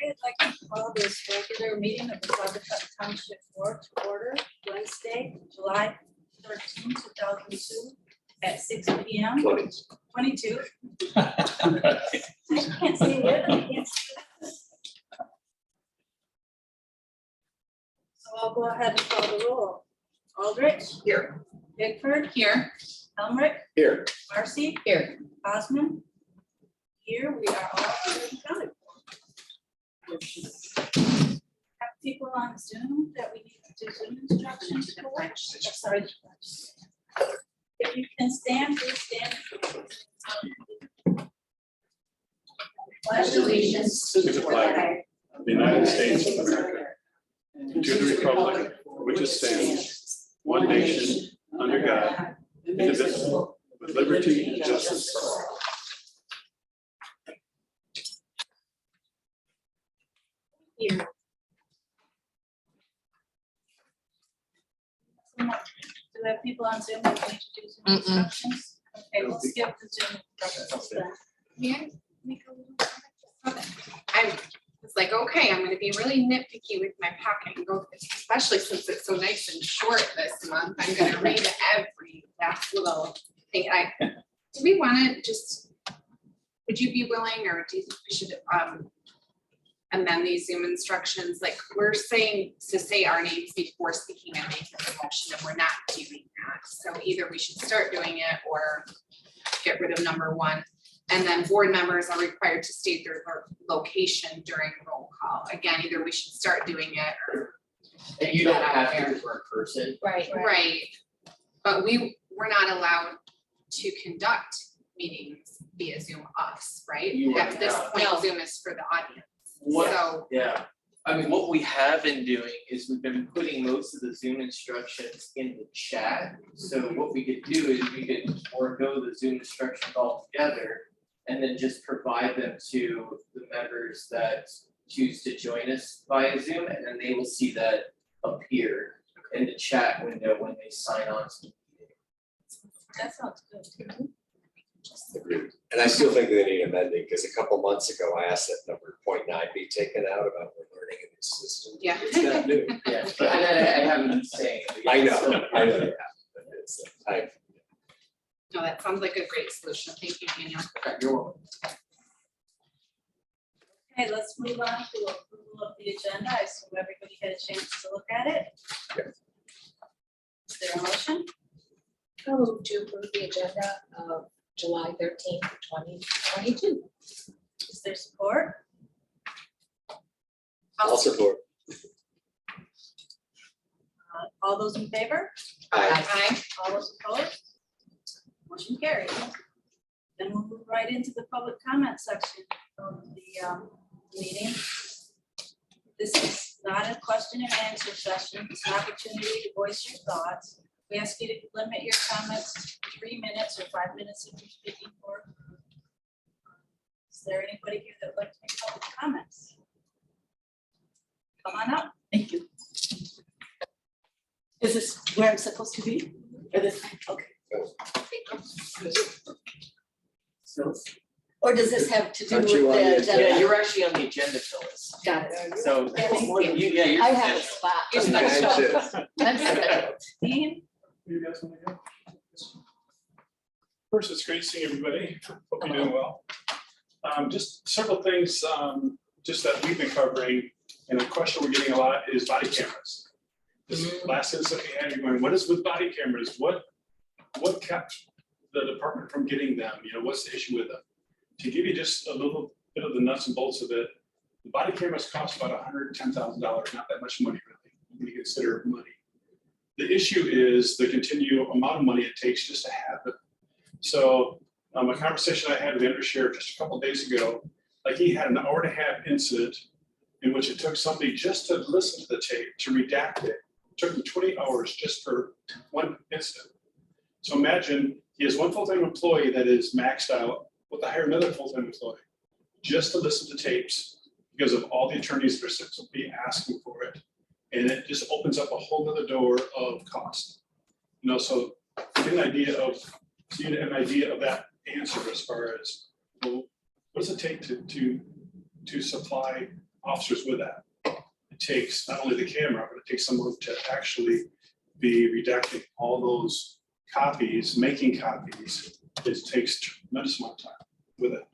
I'd like to call this regular meeting of the Saugatuck Township Board to order Wednesday, July 13, 2002 at 6 p.m. 22. I can't see it. I can't see it. So I'll go ahead and call the roll. Aldrich. Here. Bigford. Here. Helmrich. Here. Marcy. Here. Osmond. Here. We are all accounted for. Have people on Zoom that we need to do Zoom instructions for? Sorry. If you can stand, please stand. Pledge allegiance to the flag of the United States of America, and to the republic for which it stands, one nation, under God, indivisible, with liberty and justice for all. Here. Do we have people on Zoom that need to do Zoom instructions? Okay, we'll skip the Zoom instructions then. Yeah. I was like, okay, I'm gonna be really nitpicky with my packet and go, especially since it's so nice and short this month. I'm gonna read every last little thing. Do we wanna just, would you be willing, or do you think we should amend these Zoom instructions? Like, we're saying to say our names before speaking and making the motion, and we're not doing that. So either we should start doing it or get rid of number 1. And then board members are required to state their location during roll call. Again, either we should start doing it or. And you don't have to for a person. Right. But we're not allowed to conduct meetings via Zoom us, right? You are At this not. point, No. Zoom is for the audience. What? So, Yeah, I mean, what we have been doing is we've been putting most of the Zoom instructions in the chat. So what we could do is we could forego the Zoom instructions altogether and then just provide them to the members that choose to join us via Zoom, and then they will see that appear in the chat window when they sign on to the meeting. That sounds good. Agreed. And I still think they need amending, because a couple months ago, I asked that number 0.9 be taken out about we're learning in this system. Yeah. It's not new. Yeah, but I haven't been saying it. I know, So- I know, yeah, but it's, no, that sounds like a great solution. Thank you, Daniel. Okay, you're welcome. Okay, let's move on to approval of the agenda. I assume everybody had a chance to look at it. Yes. Is there a motion? I move to approve the agenda of July 13th, 2022. Is there support? I'll support. All those in favor? Aye. All those opposed? Motion carried. Then we'll move right into the public comment section of the meeting. This is not a question and answer session. It's an opportunity to voice your thoughts. We ask you to limit your comments to 3 minutes or 5 minutes if you're speaking for. Is there anybody here that would like to make public comments? Come on up. Thank you. Is this where I'm supposed to be? Or this, okay. Or does this have to do with Aren't you on the the agenda? Yeah, agenda? you're actually on the agenda, Phyllis. Got it. So, you're. I have a spot. You're special. I'm special. Dean? You guys want to go? First, it's great seeing everybody. Hope you're doing well. Just several things just that we've been covering, and a question we're getting a lot is body cameras. This last instance we had, you're going, what is with body cameras? What kept the department from getting them? You know, what's the issue with them? To give you just a little bit of the nuts and bolts of it, the body cameras cost about $110,000, not that much money really, when you consider money. The issue is the continual amount of money it takes just to have them. So a conversation I had with the undersheriff just a couple of days ago, like he had an 1.5 hour incident in which it took somebody just to listen to the tape, to redact it. It took him 20 hours just for one incident. So imagine he has one full-time employee that is maxed out, we'll hire another full-time employee just to listen to tapes because of all the attorneys that are simply asking for it. And it just opens up a whole nother door of cost. You know, so get an idea of that answer as far as, well, what does it take to supply officers with that. It takes not only the camera, but it takes someone to actually be redacting all those copies, making copies. It takes tremendous amount of time with it,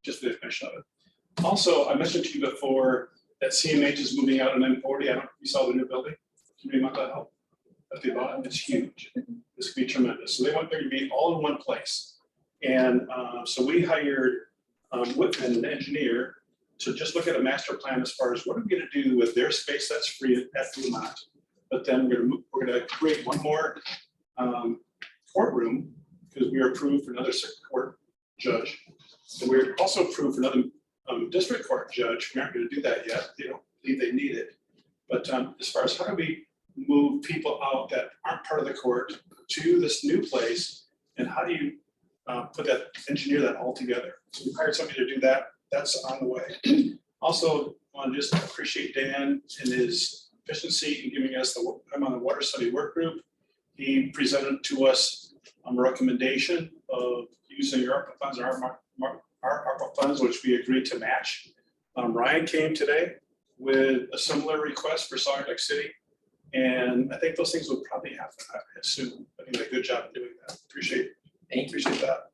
just the definition of it. Also, I mentioned to you before that CMH is moving out on M40. I don't know if you saw the new building, community mental health at the bottom. It's huge. This could be tremendous. So they want there to be all in one place. And so we hired Whitman, an engineer, to just look at a master plan as far as what are we going to do with their space that's free at Fremont. But then we're going to create one more courtroom because we are approved for another circuit court judge. And we're also approved for another district court judge. We aren't going to do that yet. They don't believe they need it. But as far as how do we move people out that aren't part of the court to this new place, and how do you engineer that all together? So we hired somebody to do that. That's on the way. Also, I want to just appreciate Dan and his efficiency in giving us I'm on the water study work group. He presented to us a recommendation of using your ARPA funds, our ARPA funds, which we agreed to match. Ryan came today with a similar request for Saugatuck City. And I think those things will probably happen soon. I think they did a good job of doing that. Appreciate that.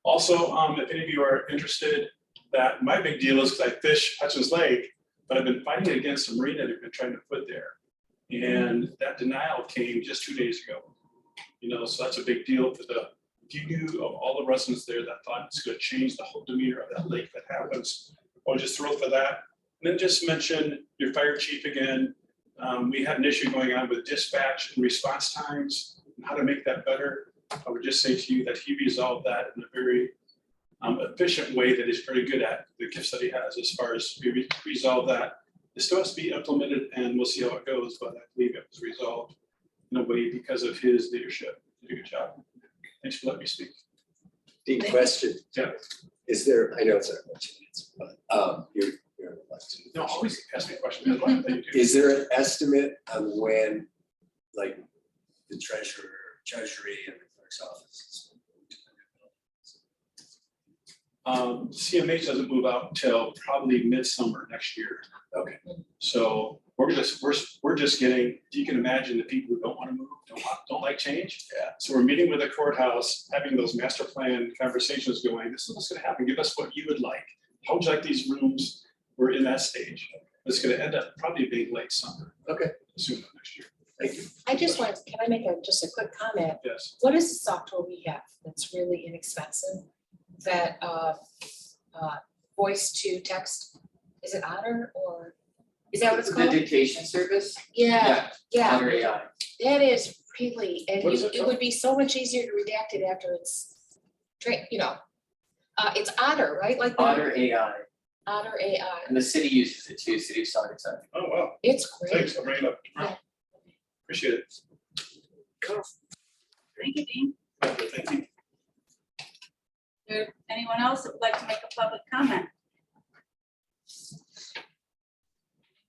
Also, if any of you are interested, that my big deal is because I fish Hutchins Lake, but I've been fighting against a marina they've been trying to put there. And that denial came just 2 days ago. So that's a big deal for if you knew of all the residents there that thought it's going to change the whole demeanor of that lake that happens. I was just thrilled for that. And then just mention your fire chief again. We had an issue going on with dispatch and response times and how to make that better. I would just say to you that he resolved that in a very efficient way that he's very good at, the gifts that he has as far as we resolve that. It still has to be implemented and we'll see how it goes, but I believe it was resolved in a way because of his leadership. He did a good job. Thanks for letting me speak. Dean, question. Yeah. Is there, I know it's not much, but you're elected. No, always ask me a question. I'd like that you do. Is there an estimate on when, like, the treasury and the clerk's office? CMH doesn't move out until probably midsummer next year. Okay. So we're just getting, you can imagine the people who don't want to move, don't like change. Yeah. So we're meeting with the courthouse, having those master plan conversations going. This is what's going to happen. Give us what you would like. How would you like these rooms? We're in that stage. It's going to end up probably being late summer. Okay. Soon next year. Thank you. I just wanted, can I make just a quick comment? Yes. What is the software we have that's really inexpensive? That voice to text, is it Otter or, is that what it's The called? dictation service? Yeah, Otter AI. that is really, and What is it it would be so much easier to redact it after it's, it's Otter, right? Like the Otter AI, Otter AI. and the city uses it too, City of Saugatuck. Oh, wow. It's great. Thanks. I'll bring it up tomorrow. Appreciate it. Thank you, Dean. Thank you. Is there anyone else that would like to make a public comment?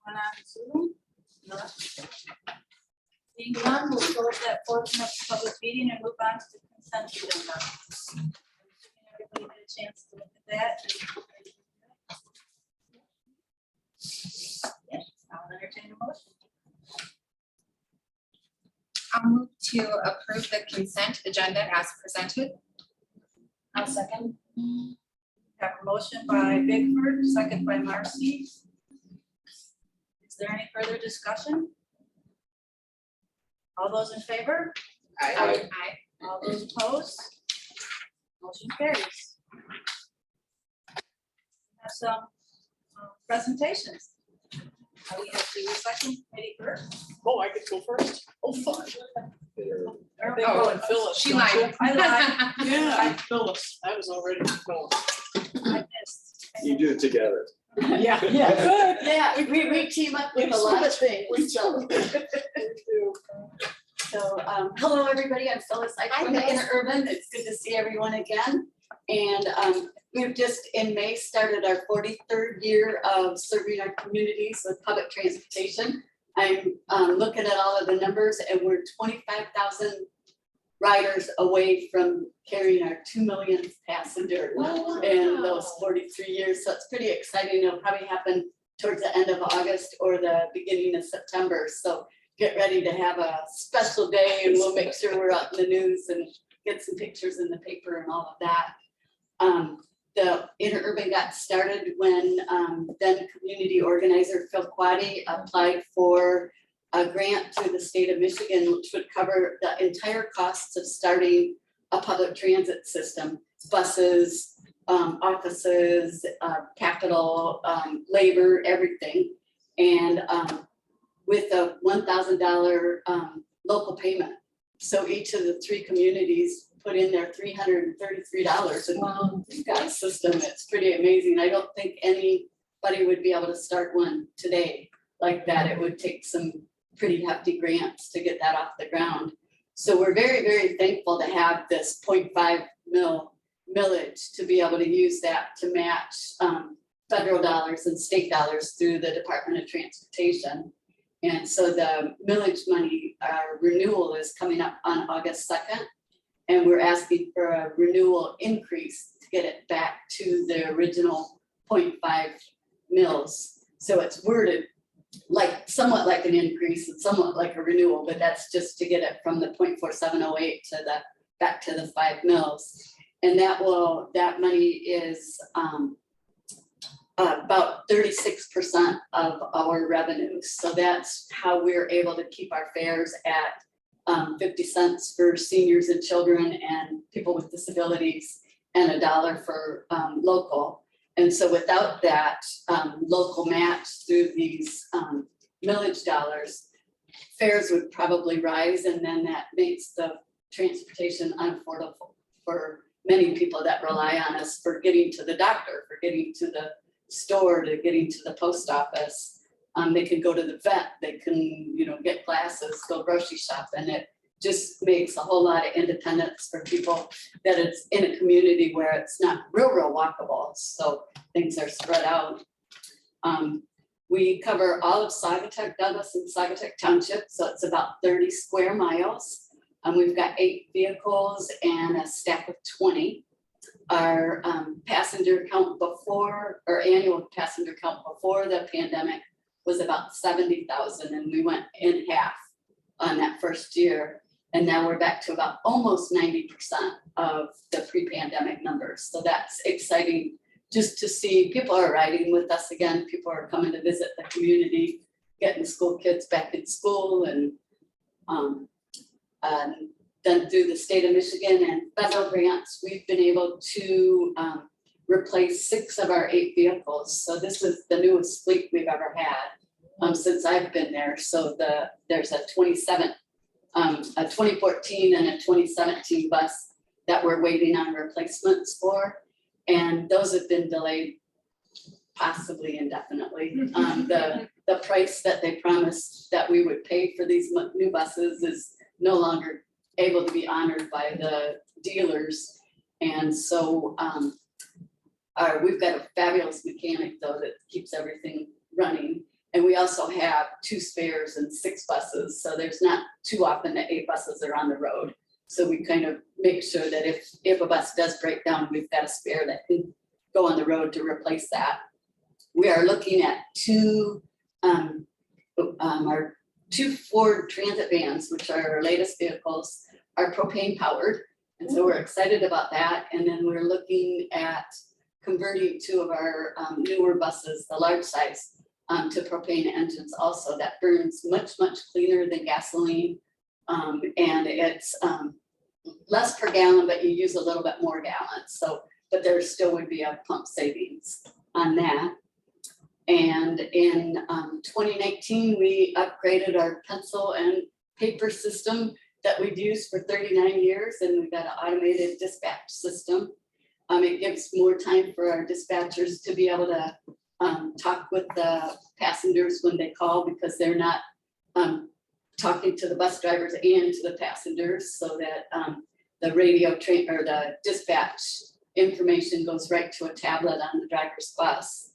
Anyone on Zoom? No. Seeing none, we'll close that portion of the public meeting and move on to the consent agenda. Everybody get a chance to look at that. Yes, I'll entertain a motion. I'll move to approve the consent agenda as presented. I'll second. Have a motion by Bigford, second by Marcy. Is there any further discussion? All those in favor? Aye. All those opposed? Motion carries. Have some presentations. We have the recycling committee first. Oh, I could go first? Oh, fun. Or- They go and Phyllis. She don't lied. you? I lied. Yeah, I Phyllis. I was already going. I missed. You do it together. Yeah, good. Yeah, we team up with a lot of things. We do. So, hello, everybody. I'm Phyllis. I'm Hi, from Phyllis. Interurban. It's good to see everyone again. And we've just in May started our 43rd year of serving our communities with public transportation. I'm looking at all of the numbers and we're 25,000 riders away from carrying our 2 millionth passenger in those 43 years. So it's pretty exciting. It'll probably happen towards the end of August or the beginning of September. So get ready to have a special day, and we'll make sure we're out in the news and get some pictures in the paper and all of that. The interurban got started when then community organizer Phil Quaddy applied for a grant to the state of Michigan, which would cover the entire costs of starting a public transit system, buses, offices, capital, labor, everything. And with a $1,000 local payment. So each of the 3 communities put in their $333 and we've got a system. It's pretty amazing. I don't think anybody would be able to start one today like that. It would take some pretty hefty grants to get that off the ground. So we're very, very thankful to have this 0.5 millage to be able to use that to match federal dollars and state dollars through the Department of Transportation. And so the millage money, our renewal is coming up on August 2nd. And we're asking for a renewal increase to get it back to the original 0.5 mils. So it's worded like somewhat like an increase and somewhat like a renewal, but that's just to get it from the 0.4708 to the back to the 5 mils. And that money is about 36% of our revenues. So that's how we're able to keep our fares at 50 cents for seniors and children and people with disabilities and $1 for local. And so without that local match through these millage dollars, fares would probably rise, and then that makes the transportation unaffordable for many people that rely on us for getting to the doctor, for getting to the store, to getting to the post office. They can go to the vet, they can, get glasses, go grocery shop, and it just makes a whole lot of independence for people that it's in a community where it's not real walkable. So things are spread out. We cover all of Saugatuck, Douglas, and Saugatuck Township, so it's about 30 square miles. We've got 8 vehicles and a staff of 20. Our passenger count before, or annual passenger count before the pandemic was about 70,000, and we went in half on that first year. And now we're back to about almost 90% of the pre-pandemic numbers. So that's exciting just to see people are riding with us again. People are coming to visit the community, getting school kids back in school, and then through the state of Michigan and federal grants, we've been able to replace 6 of our 8 vehicles. So this is the newest fleet we've ever had since I've been there. So there's a 2014 and a 2017 bus that we're waiting on replacements for. And those have been delayed possibly indefinitely. The price that they promised that we would pay for these new buses is no longer able to be honored by the dealers. And so we've got a fabulous mechanic though that keeps everything running. And we also have 2 spares and 6 buses. So there's not too often that 8 buses are on the road. So we kind of make sure that if a bus does break down, we've got a spare that can go on the road to replace that. We are looking at 2 Ford Transit vans, which are our latest vehicles, are propane powered. And so we're excited about that. And then we're looking at converting 2 of our newer buses, the large size, to propane engines also. That burns much cleaner than gasoline. And it's less per gallon, but you use a little bit more gallons. So, but there still would be a pump savings on that. And in 2019, we upgraded our pencil and paper system that we've used for 39 years, and we've got an automated dispatch system. It gives more time for our dispatchers to be able to talk with the passengers when they call, because they're not talking to the bus drivers and to the passengers, so that the radio train or the dispatch information goes right to a tablet on the driver's bus.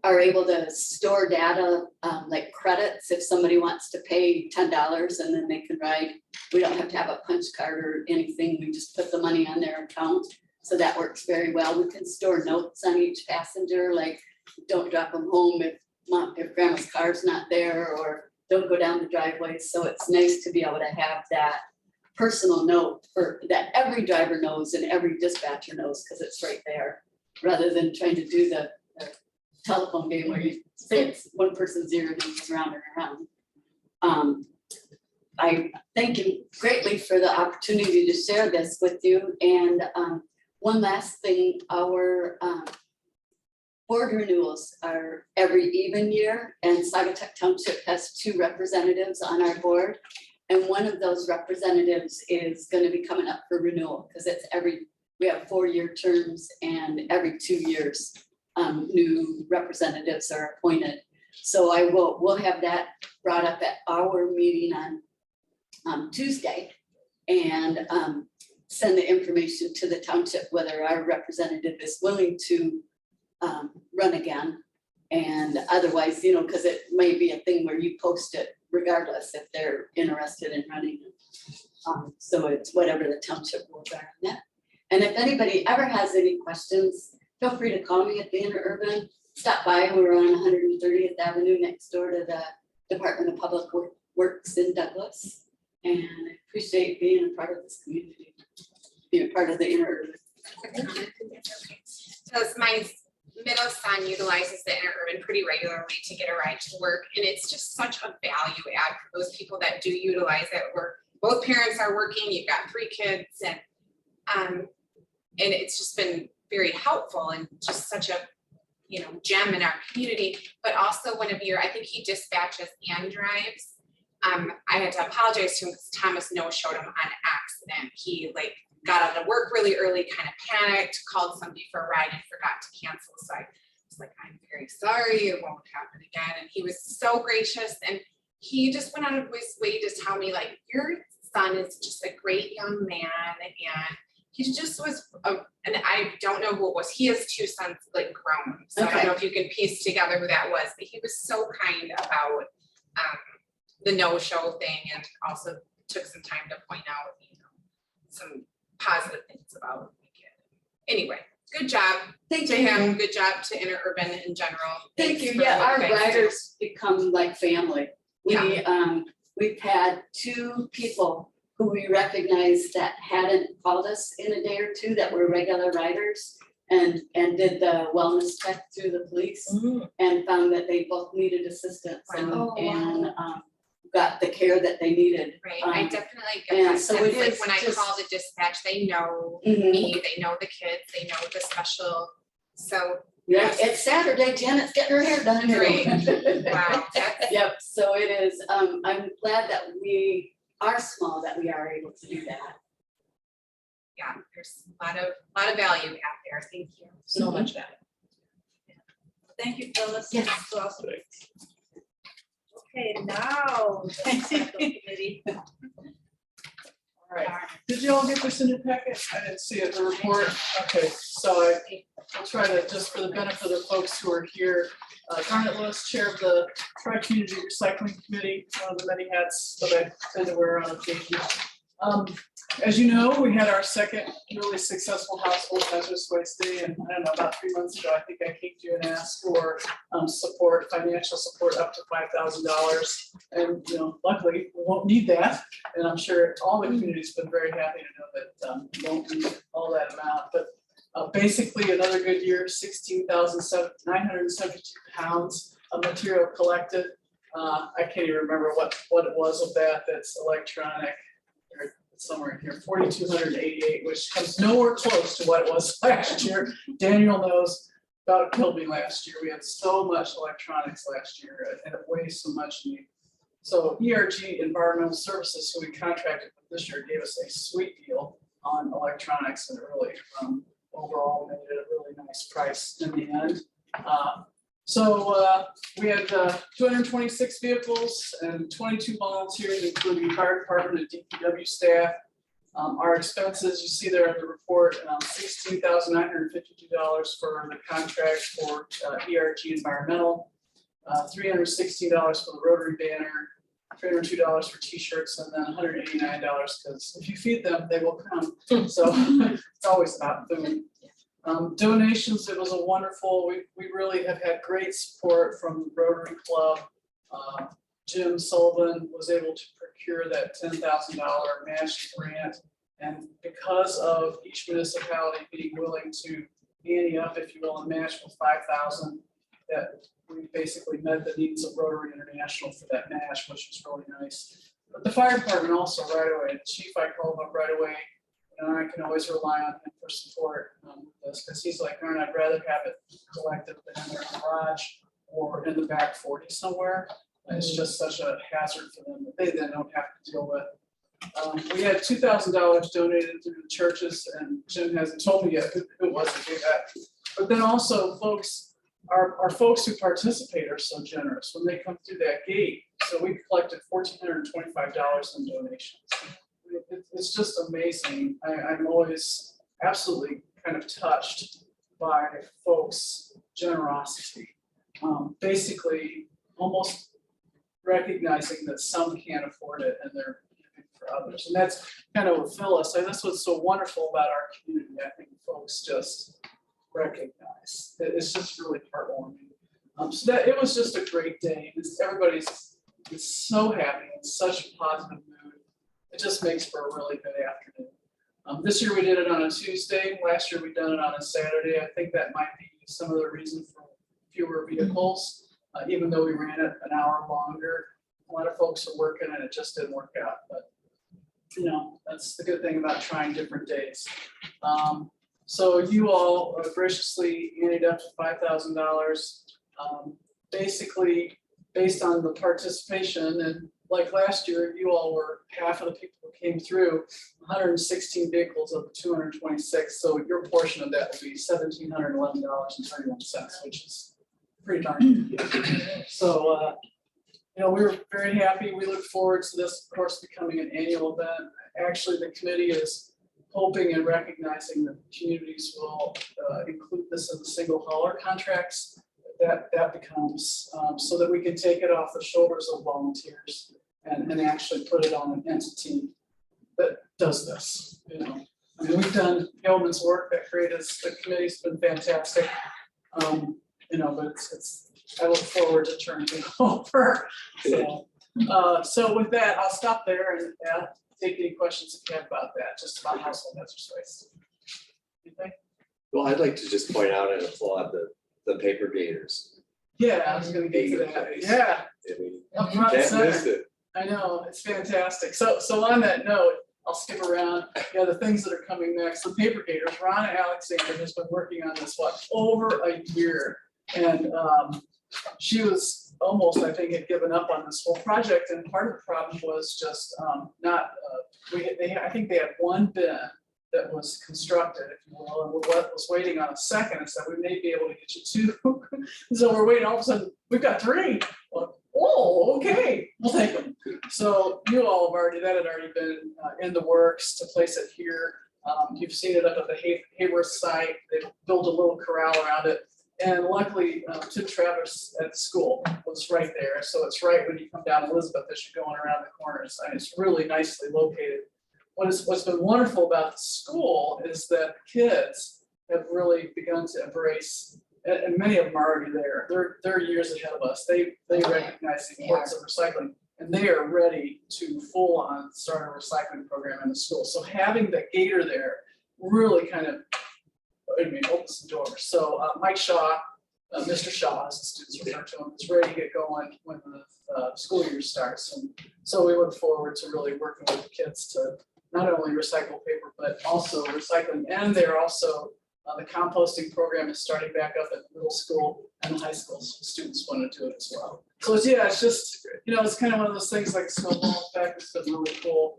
are able to store data, like credits, if somebody wants to pay $10 and then they can ride. We don't have to have a punch card or anything, we just put the money on their account. So that works very well. We can store notes on each passenger, like don't drop them home if grandma's car's not there, or don't go down the driveway. So it's nice to be able to have that personal note for that every driver knows and every dispatcher knows, because it's right there, rather than trying to do the telephone game where you say it's one person's ear and it's round and around. I thank you greatly for the opportunity to share this with you. And one last thing, our board renewals are every even year, and Saugatuck Township has 2 representatives on our board. And one of those representatives is going to be coming up for renewal, because we have 4-year terms, and every 2 years, new representatives are appointed. So we'll have that brought up at our meeting on Tuesday, and send the information to the township whether our representative is willing to run again. And otherwise, because it may be a thing where you post it regardless if they're interested in running. So it's whatever the township will bear on that. And if anybody ever has any questions, feel free to call me at the Interurban. Stop by, we're on 130th Avenue next door to the Department of Public Works in Douglas. And I appreciate being a part of this community, being a part of the Interurban. So it's my middle son utilizes the Interurban pretty regularly to get a ride to work, and it's just such a value add for those people that do utilize it, where both parents are working, you've got 3 kids, and it's just been very helpful and just such a gem in our community. But also I think he dispatches and drives. I had to apologize to him because Thomas no-showed him on accident. He got out of work really early, kind of panicked, called somebody for a ride and forgot to cancel. So I was like, I'm very sorry, it won't happen again. And he was so gracious, and he just went out of his way to tell me, your son is just a great young man, and he just was, and I don't know who it was. He has 2 sons, grown. So I don't know if you can piece together who that was, but he was so kind about the no-show thing, and also took some time to point out, some positive things about the kid. Anyway, good job Thank to you. him. Good job to Interurban in general. Thank you. Thanks for Yeah, what our you guys do. riders become like family. We've had 2 people who we recognized that hadn't called us in a day or 2 that were regular riders, and did the wellness check through the police and found that they both needed assistance and got the care that they needed. Right, I definitely and get that so sense, it is when I just- call the dispatch, they know Mhm. me, they know the kids, they know the special, so, Yeah, it's Saturday, Janet's getting her hair done. Great. wow, that's, Yep, so it is, I'm glad that we are small, that we are able to do that. yeah, there's a lot of value out there, thank you. So much value. Thank you, Phyllis. Yes. That's awesome. Okay, now, the cycle committee. All right, did you all get this in your packet? I didn't see it, the report. Okay, so I'll try to, just for the benefit of the folks who are here, Garnet Lewis, Chair of the Tri-Community Recycling Committee, one of the many hats that I tend to wear on occasion. As you know, we had our second really successful household hazardous waste day, and I don't know, about 3 months ago, I think I came to you and asked for support, financial support up to $5,000. And luckily, we won't need that. And I'm sure all the community's been very happy to know that we won't need all that amount. But basically, another good year, 16,972 pounds of material collected. I can't even remember what it was of that. That's electronic. Or somewhere in here, 4,288, which comes nowhere close to what it was last year. Daniel knows, about killed me last year. We had so much electronics last year, and it weighs so much. So ERG Environmental Services, who we contracted with this year, gave us a sweet deal on electronics, and it really overall made it a really nice price in the end. So we had 226 vehicles and 22 volunteers, including fire department and DPW staff. Our expenses, you see there in the report, $16,952 for the contract for ERG Environmental, $316 for the Rotary banner, $302 for t-shirts, and then $189, because if you feed them, they will come. So it's always about food. Donations, it was a wonderful, we really have had great support from the Rotary Club. Jim Sullivan was able to procure that $10,000 match grant. And because of each municipality being willing to ante up, if you will, and match with $5,000, that we basically met the needs of Rotary International for that match, which was really nice. But the fire department also right away, the chief, I called up right away, and I can always rely on him for support with this, because he's like, Aaron, I'd rather have it collected than in their garage or in the back 40 somewhere. It's just such a hazard for them that they then don't have to deal with. We had $2,000 donated to the churches, and Jim hasn't told me yet who it was that gave that. But then also folks, our folks who participate are so generous when they come through that gate. So we collected $1,425 in donations. It's just amazing. I'm always absolutely kind of touched by folks' generosity. Basically, almost recognizing that some can't afford it and they're giving for others. And that's kind of what Phyllis, and that's what's so wonderful about our community. I think folks just recognize that it's just really heartwarming. So that it was just a great day. Everybody's so happy in such a positive mood. It just makes for a really good afternoon. This year we did it on a Tuesday. Last year we done it on a Saturday. I think that might be some of the reason for fewer vehicles. Even though we ran it an hour longer, a lot of folks are working and it just didn't work out. But you know, that's the good thing about trying different days. So you all graciously ended up to $5,000, basically based on the participation. And like last year, you all were half of the people who came through, 116 vehicles of the 226. So your portion of that will be $1,711.31, which is pretty darn good. So, you know, we're very happy. We look forward to this, of course, becoming an annual event. Actually, the committee is hoping and recognizing that communities will include this in the single hauler contracts. That becomes so that we can take it off the shoulders of volunteers and actually put it on an entity that does this. You know, I mean, we've done yeoman's work. That created the committee's been fantastic. You know, but it's I look forward to turning it over. So with that, I'll stop there and take any questions if you have about that, just about household hazardous waste. Anything? Well, I'd like to just point out and applaud the paper gators. Yeah, I was gonna get to that. Yeah. I mean, Up front can't center. miss it. I know, it's fantastic. So on that note, I'll skip around. Yeah, the things that are coming next, the paper gators, Ronna Alexander has been working on this, over a year. And she was almost, I think, had given up on this whole project. And part of the problem was just I think they had one bin that was constructed, if you will, and was waiting on a second and said, we may be able to get you two. So we're waiting, all of a sudden, we've got three. Well, oh, okay, we'll take them. So you all have that had already been in the works to place it here. You've seen it up at the Hayworth site. They built a little corral around it. And luckily, Tim Travis at school was right there. So it's right when you come down Elizabeth as you're going around the corners. And it's really nicely located. What's been wonderful about the school is that kids have really begun to embrace, and many of them are already there. They're years ahead of us. They recognize the importance of recycling, and they are ready to full on start a recycling program in the school. So having the gator there really kind of opens the door. So Mike Shaw, Mr. Shaw, as the students refer to him, is ready to get going when the school year starts. And so we look forward to really working with the kids to not only recycle paper, but also recycling. And they're also, the composting program is starting back up at the middle school and the high school. So students want to do it as well. So it's just, it's kind of one of those things like snowball effect. It's been really cool.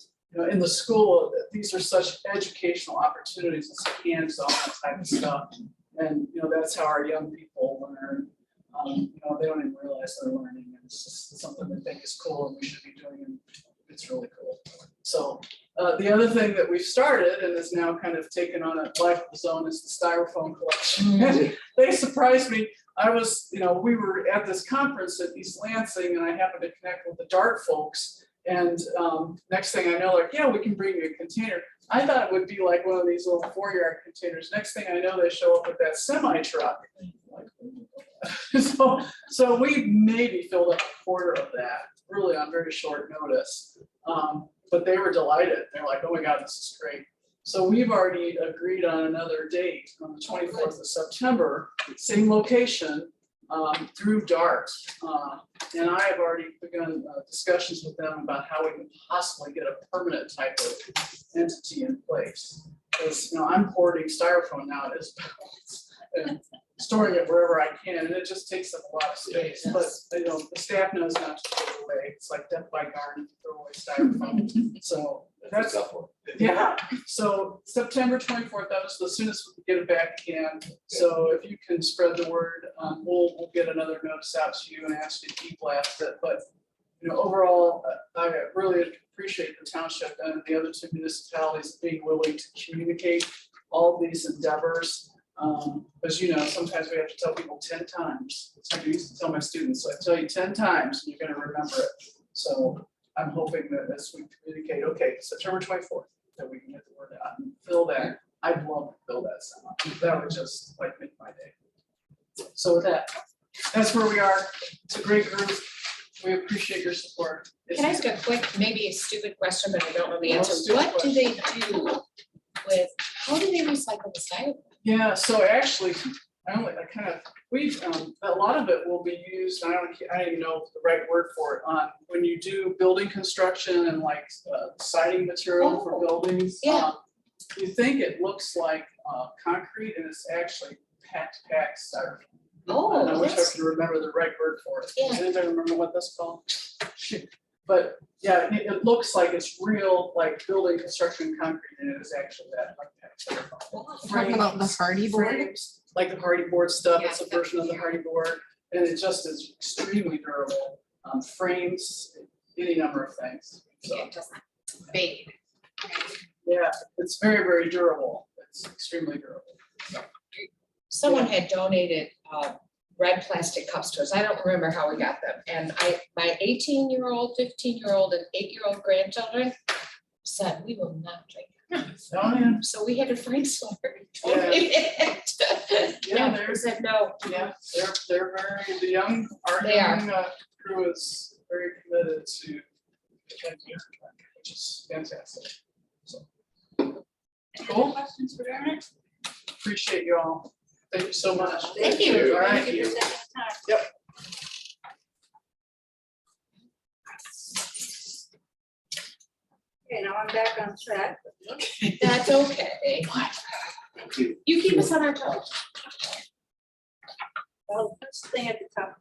In the school, these are such educational opportunities. It's hands-on, that type of stuff. And, that's how our young people learn. They don't even realize they're learning. And it's just something they think is cool and we should be doing. And it's really cool. So The other thing that we've started and is now kind of taken on a life of its own is the styrofoam collection. They surprised me. We were at this conference at East Lansing and I happened to connect with the Dart folks. And next thing I know, like, yeah, we can bring you a container. I thought it would be like one of these little 4-yard containers. Next thing I know, they show up with that semi truck. So we maybe filled up a quarter of that, really on very short notice. But they were delighted. They're like, oh my God, this is great. So we've already agreed on another date on the 24th of September, same location, through DART. And I have already begun discussions with them about how we can possibly get a permanent type of entity in place. Because, I'm hoarding styrofoam now at this point and storing it wherever I can, and it just takes up a lot of space. But, the staff knows not to throw it away. It's like death by garden, throw away styrofoam. So that's, yeah. So September 24th, that was the soonest we can get it back in. So if you can spread the word, we'll get another notice out to you and ask you to keep blast it. But overall, I really appreciate the township and the other 2 municipalities being willing to communicate all these endeavors. As sometimes we have to tell people 10 times. That's what I used to tell my students. So I tell you 10 times and you're going to remember it. So I'm hoping that as we communicate, okay, September 24th, that we can get the word out and fill that. I'd love to fill that semi. That would just like make my day. So with that, that's where we are. It's a great group. We appreciate your support. Can I ask a quick, maybe a stupid question, but I don't know the No, answer. stupid What do they do with, how do they recycle the styrofoam? Yeah, so actually, a lot of it will be used, I don't even know the right word for it, when you do building construction and like siding material for buildings. Yeah. You think it looks like concrete and it's actually packed styrofoam. Oh, And I wish I that's, could remember the right word for it. Does Yeah. anybody remember what that's called? But yeah, it looks like it's real, like building construction concrete, and it is actually that, like that. Talking about the hardy board? Frames, like the hardy board stuff, it's a Yeah. version of the hardy board, and it just is extremely durable. Frames, any number of things. So, It doesn't fade. yeah, it's very, very durable. It's extremely durable. someone had donated red plastic cups to us. I don't remember how we got them. And my 18-year-old, 15-year-old, and 8-year-old grandchildren said, we will not drink. Oh, yeah. So we had to find somewhere to Yeah. donate it. Yeah, They said no. Yeah, they're very, our They are. young crew is very committed to which is fantastic. So, Any Cool. other questions for Aaron? appreciate you all. Thank you so much. Thank you. All right. Thank you for taking the time. Yep. Okay, now I'm back on track. That's okay. Thank you. You keep us on our toes. Well, the first thing at the top,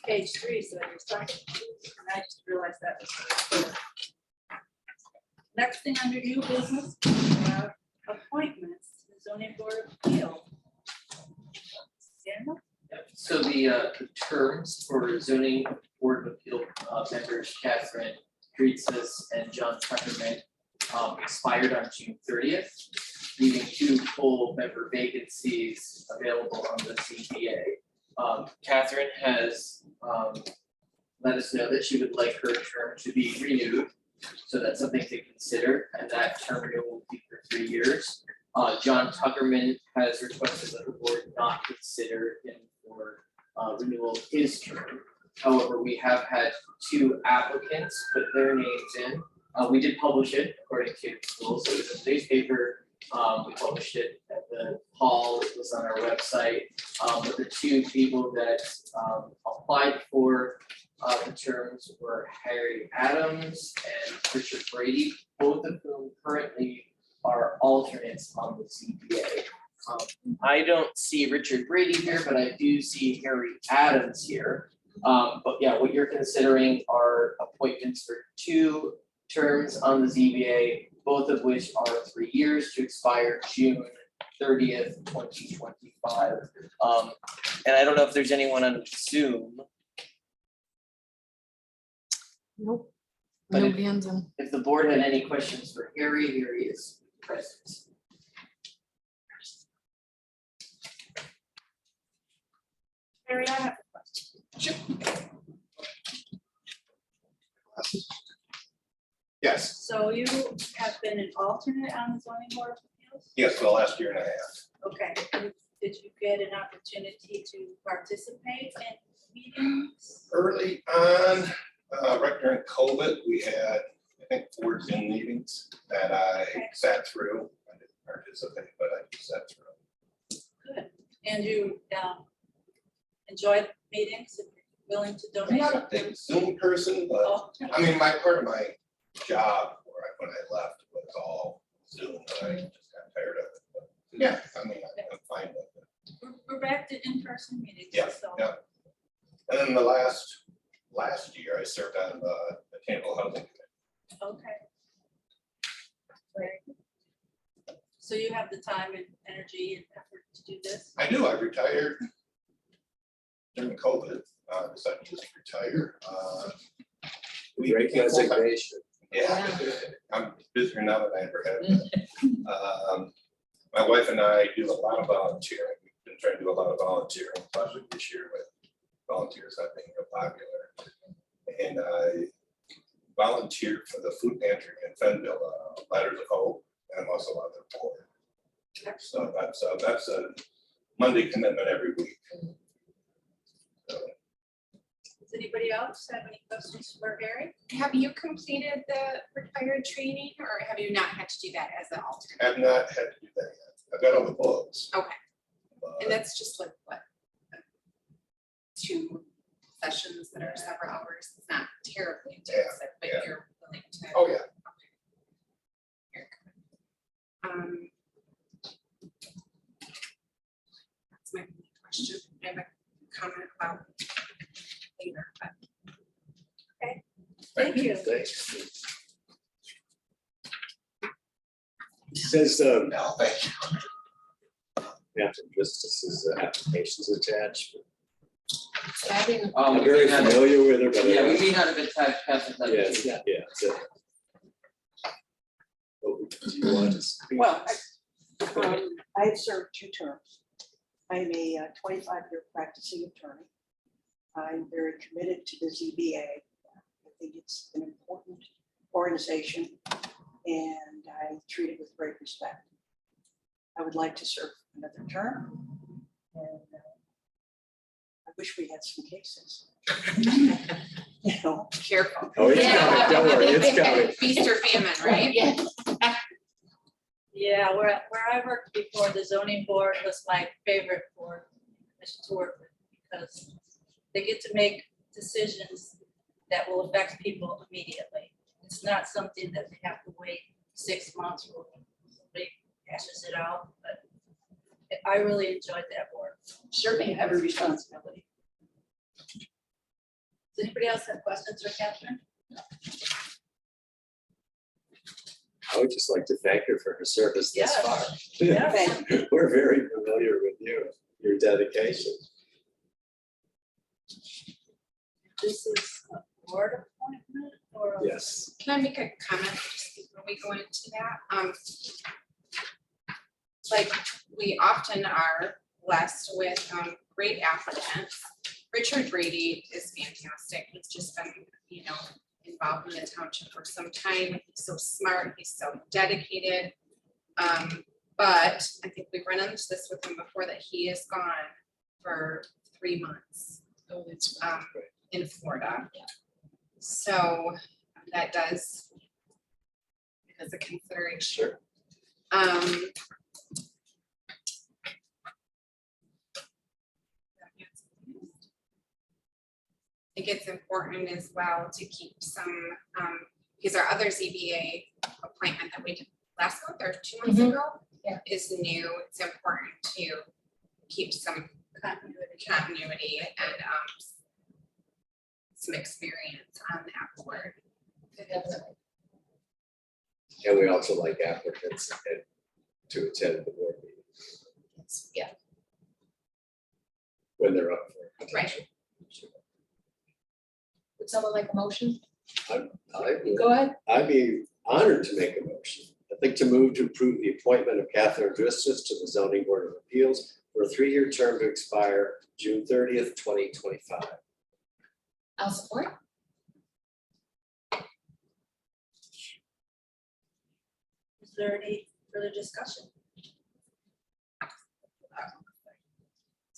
page 3 is that you're talking, and I just realized that was. Next thing under new business, appointments, the zoning board of appeal. Daniel? Yep. So the terms for zoning board of appeal members, Catherine Dretzis and John Tuckerman, expired on June 30th, leaving 2 full member vacancies available on the ZBA. Catherine has let us know that she would like her term to be renewed. So that's something to consider, and that term renewal will be for 3 years. John Tuckerman has requested that the board not consider him for renewal of his term. However, we have had 2 applicants put their names in. We did publish it according to the rules. It was in the newspaper. We published it at the hall. It was on our website. But the 2 people that applied for the terms were Harry Adams and Richard Brady, both of whom currently are alternates on the ZBA. I don't see Richard Brady here, but I do see Harry Adams here. But yeah, what you're considering are appointments for 2 terms on the ZBA, both of which are 3 years to expire June 30th, 2025. And I don't know if there's anyone on Zoom. Nope. But No if- hands in. If the board had any questions for Harry, here he is present. Harry, I have a question. Yes, So you have been an alternate on the zoning board of appeals? yes, for the last year and a half. Okay, did you get an opportunity to participate in meetings? Early on, right during COVID, we had, I think, 4 Zoom meetings that I sat through. I didn't participate, but I just sat through. Good. And you enjoyed meetings, if you're willing to I'm donate? not a big Zoom person, but Oh, I mean, my part of my job when I left was all Zoom, but I just got tired of it. But yeah, I mean, I'm fine with it. we're back to in-person meetings, Yeah, so. yeah. And then the last year, I served on the Attainable Housing Committee. Okay. Very good. So you have the time and energy and effort to do this? I do, I retired during COVID, decided to just retire. Great resignation. Yeah, I'm busier now than I ever have been. My wife and I do a lot of volunteering. We've been trying to do a lot of volunteering, especially this year with volunteers not being real popular. And I volunteered for the food pantry in Fenville, Ladders of Hope, and I'm also on their board. So that's a Monday commitment every week. So, Does anybody else have any questions for Harry? Have you completed the required training or have you not had to do that as an alternate? I've not had to do that yet. I've got all the books. Okay. but- And that's just like what? 2 sessions that are several hours. It's not terribly intensive, but yeah. you're willing to. Oh, yeah. Very good. That's my only question. I have a comment about later, but Thank you. Thanks. It says, No, thank you. after justices applications attached. Um, I'm very we may not- familiar with it, but. Yeah, we may not have attached passed that. Yes, yeah. So- Oh, do you want to speak? Well, I have served 2 terms. I'm a 25-year practicing attorney. I'm very committed to the ZBA. I think it's an important organization and I treat it with great respect. I would like to serve another term. And I wish we had some cases. You know, careful. Oh, it's coming, don't worry, it's coming. Feast or famine, right? Yeah. Yeah, where I worked before, the zoning board was my favorite board to work with because they get to make decisions that will affect people immediately. It's not something that they have to wait 6 months for somebody hashes it out, but I really enjoyed that board. Certainly have a responsibility. Does anybody else have questions for Catherine? I would just like to thank her for her service thus Yes. far. Yes. We're very familiar with you, your dedication. This is a board appointment or? a- Yes. Can I make a comment just before we go into that? Like, we often are blessed with great applicants. Richard Brady is fantastic. He's just been, involved in the township for some time. He's so smart, he's so dedicated. But I think we've run into this with him before that he is gone for 3 months. Oh, that's In Florida. So that does, as a consideration. Sure. I think it's important as well to keep some, because our other ZBA appointment that we did last month or 2 months Mhm. ago Yeah. is new. It's important to keep some continuity and some experience on that board. And we also like applicants to attend the board meetings Yeah. when they're up for. Right. Would someone like a motion? Go ahead. I'd be honored to make a motion. I'd like to move to approve the appointment of Catherine Dristis to the Zoning Board of Appeals for a 3-year term to expire June 30th, 2025. I'll support. Is there any further discussion?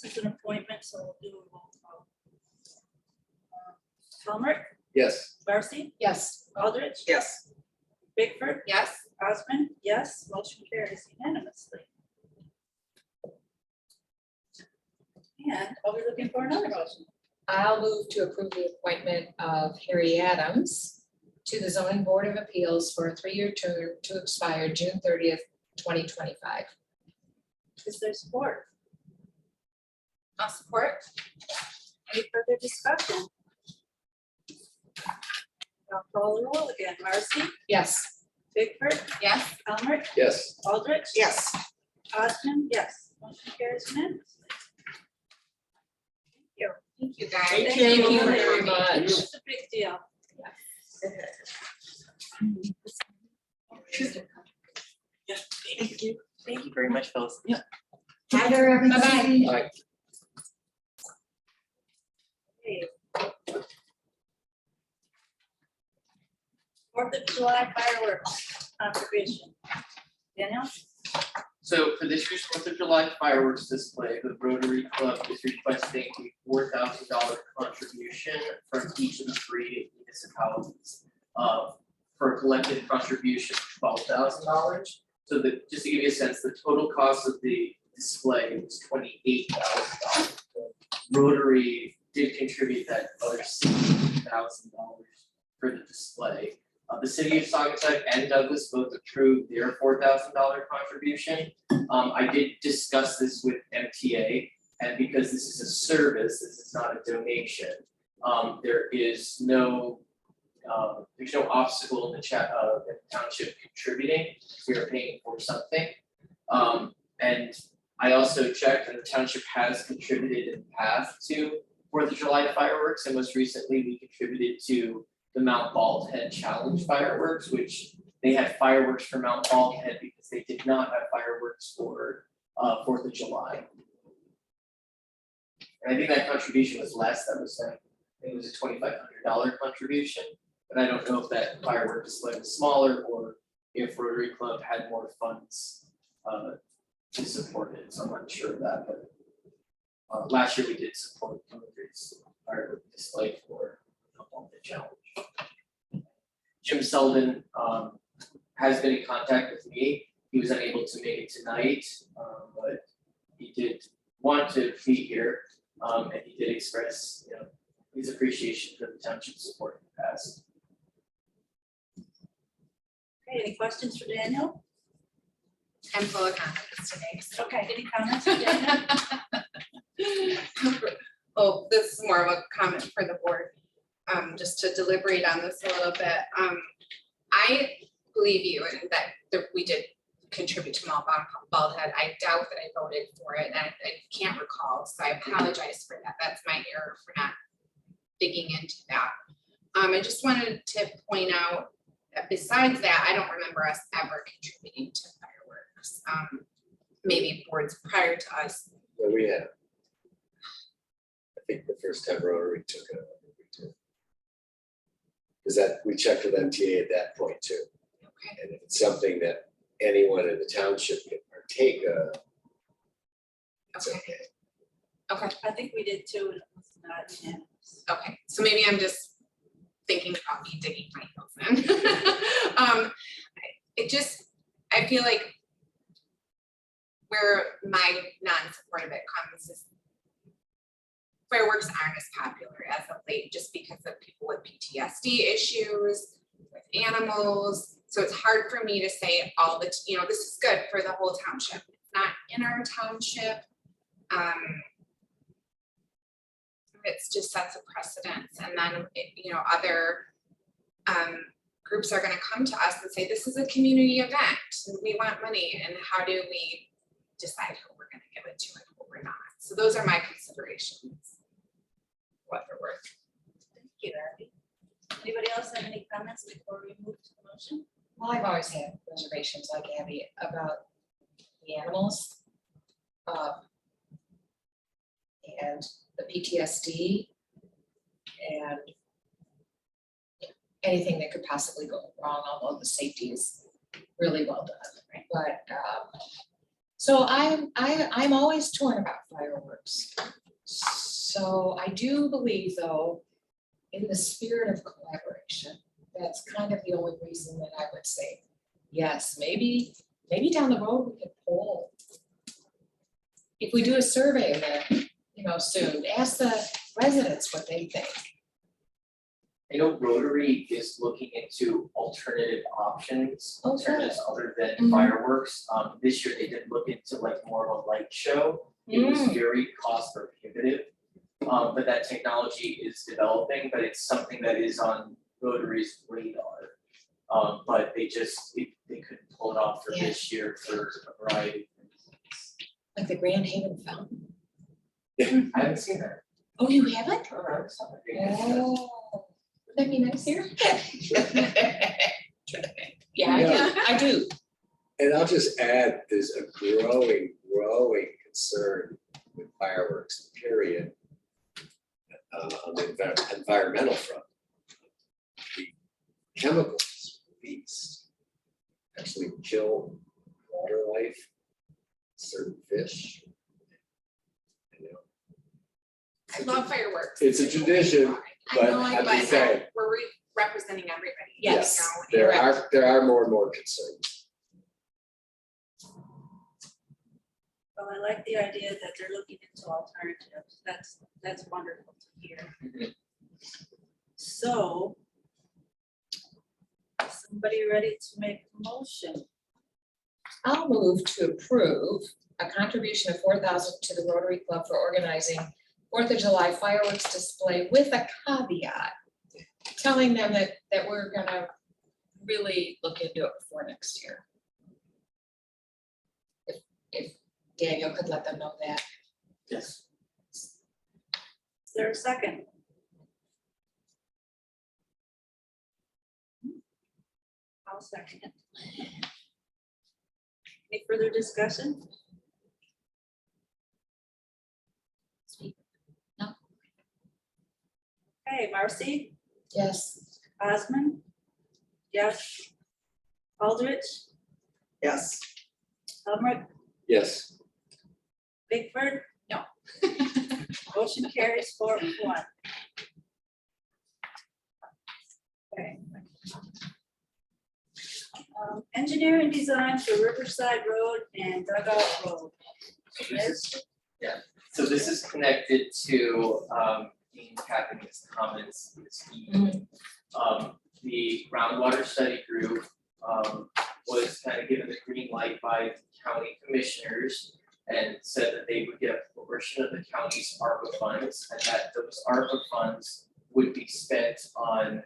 This is an appointment, so we'll do a roll call. Helmut, Yes. Darcy, Yes. Aldrich. Yes. Bigford, Yes, Osmond, yes, motion carries unanimously. And are we looking for another motion? I'll move to approve the appointment of Harry Adams to the Zoning Board of Appeals for a 3-year term to expire June 30th, 2025. Is there support? I'll support. Any further discussion? I'll call the roll again. Marcy, Yes. Bigford, Yes, Helmut, Yes. Aldrich. Yes. Osmond, yes, motion carries unanimously. thank you guys. Thank Thank you very very much. It's a big deal. Thank you. Thank you very much, Phyllis. Bye there, everybody. Bye. Okay. 4th of July fireworks contribution. Daniel? So for this year's 4th of July fireworks display, the Rotary Club is requesting a $4,000 contribution from each of the 3 municipalities. For a collective contribution of $12,000. So just to give you a sense, the total cost of the display was $28,000. Rotary did contribute that other $16,000 for the display. The city of Saugatuck and Douglas both approved their $4,000 contribution. I did discuss this with MTA, and because this is a service, this is not a donation. There is no there's no obstacle in the township contributing. We are paying for something. And I also checked, and the township has contributed in the past to 4th of July fireworks, and most recently we contributed to the Mount Baldhead Challenge fireworks, which they had fireworks for Mount Baldhead because they did not have fireworks for 4th of July. And I think that contribution was less. That was it was a $2,500 contribution. But I don't know if that firework display was smaller or if Rotary Club had more funds to support it. So I'm not sure of that, but last year we did support Rotary's firework display for the challenge. Jim Sullivan has been in contact with me. He was unable to make it tonight, but he did want to be here, and he did express, his appreciation for the township support in the past. Okay, any questions for Daniel? I'm full of confidence today. So. Okay, any comments for Daniel? Oh, this is more of a comment for the board, just to deliberate on this a little bit. I believe you and that we did contribute to Mount Baldhead. I doubt that I voted for it, and I can't recall, so I apologize for that. That's my error for not digging into that. I just wanted to point out that besides that, I don't remember us ever contributing to fireworks. Maybe boards prior to us. Yeah, we have. I think the first time Rotary took it, we did. Because that, we checked with MTA at that point too. Okay. And if it's something that anyone in the township can partake of, it's Okay. okay. Okay. I think we did too, and it was not unanimous. Okay. So maybe I'm just thinking about me digging my heels in. I feel like where my non-support of it comes is fireworks aren't as popular as of late, just because of people with PTSD issues, with animals. So it's hard for me to say all the, this is good for the whole township. It's not in our township. It's just sets a precedence, and then other groups are going to come to us and say, this is a community event and we want money, and how do we decide who we're going to give it to and who we're not? So those are my considerations, what they're worth. Thank you, Abby. Anybody else have any comments before we move to the motion? Well, I've always had reservations like Abby about the animals. And the PTSD and anything that could possibly go wrong, although the safety is really well done. But so I'm always torn about fireworks. So I do believe, though, in the spirit of collaboration, that's kind of the only reason that I would say, yes, maybe down the road we could poll. If we do a survey then, soon, ask the residents what they think. I know Rotary is looking into alternative options, Oh, alternatives other than Mhm. fireworks. This year they did look into like more of a light show. It was very cost prohibitive. But that technology is developing, but it's something that is on Rotary's radar. But they couldn't pull it off for Yeah. this year for a variety of reasons. Like the Grand Haven Fountain. I haven't seen that. Oh, you haven't? Yeah. Oh, would that be nice here? Yeah, I do. And I'll just add, there's a growing concern with fireworks, period. On the environmental front. The chemicals released actually kill water life, certain fish. I love fireworks. It's a tradition, I but know, I'm but just saying, we're representing everybody. Yes. you know, there are more and more concerns. Well, I like the idea that they're looking into alternatives. That's wonderful to hear. Mhm. So, somebody ready to make a motion? I'll move to approve a contribution of $4,000 to the Rotary Club for organizing 4th of July fireworks display with a caveat, telling them that we're gonna really look into it before next year. If Daniel could let them know that. Yes. Is there a second? I'll second it. Any further discussion? No. Okay, Marcy, Yes. Osmond? Yes. Aldrich, Yes. Helmut, Yes, Bigford? No. Motion carries 4-1. Okay. Engineering design for Riverside Road and Dugout Road. So this is connected to Dean Kapan's comments this evening. The groundwater study group was kind of given the green light by the county commissioners and said that they would get a portion of the county's ARPA funds and that those ARPA funds would be spent on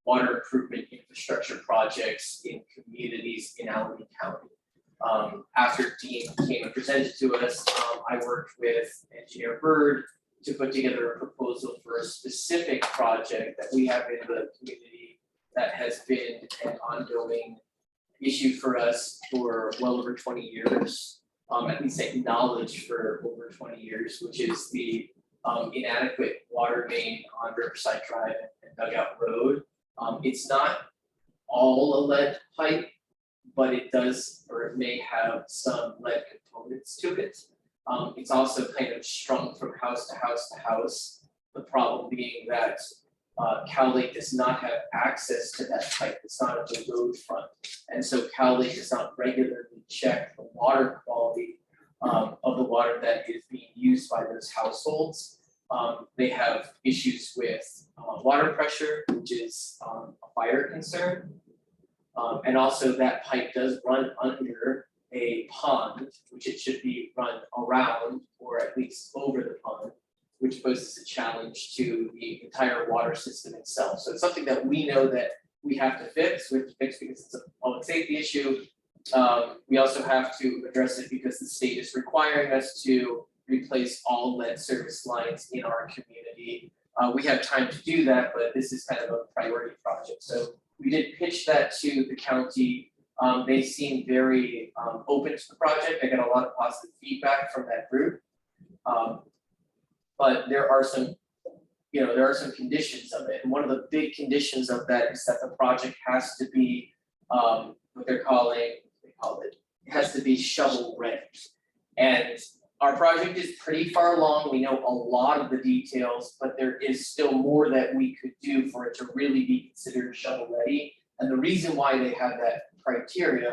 water improvement infrastructure projects in communities in Allegheny County. After Dean came and presented to us, I worked with Engineer Bird to put together a proposal for a specific project that we have in the community that has been an ongoing issue for us for well over 20 years, at least acknowledged for over 20 years, which is the inadequate water main on Riverside Drive and Dugout Road. It's not all a lead pipe, but it does, or it may have some lead components to it. It's also kind of strung from house to house to house. The problem being that Cal Lake does not have access to that pipe. It's not at the road front. And so Cal Lake does not regularly check the water quality of the water that is being used by those households. They have issues with water pressure, which is a fire concern. And also that pipe does run under a pond, which it should be run around or at least over the pond, which poses a challenge to the entire water system itself. So it's something that we know that we have to fix. We have to fix because it's a public safety issue. We also have to address it because the state is requiring us to replace all lead service lines in our community. we have time to do that, but this is kind of a priority project. So we did pitch that to the county. They seemed very open to the project. I got a lot of positive feedback from that group. But there are some, there are some conditions of it. And one of the big conditions of that is that the project has to be what they call it, it has to be shovel ready. And our project is pretty far along. We know a lot of the details, but there is still more that we could do for it to really be considered shovel ready. And the reason why they have that criterion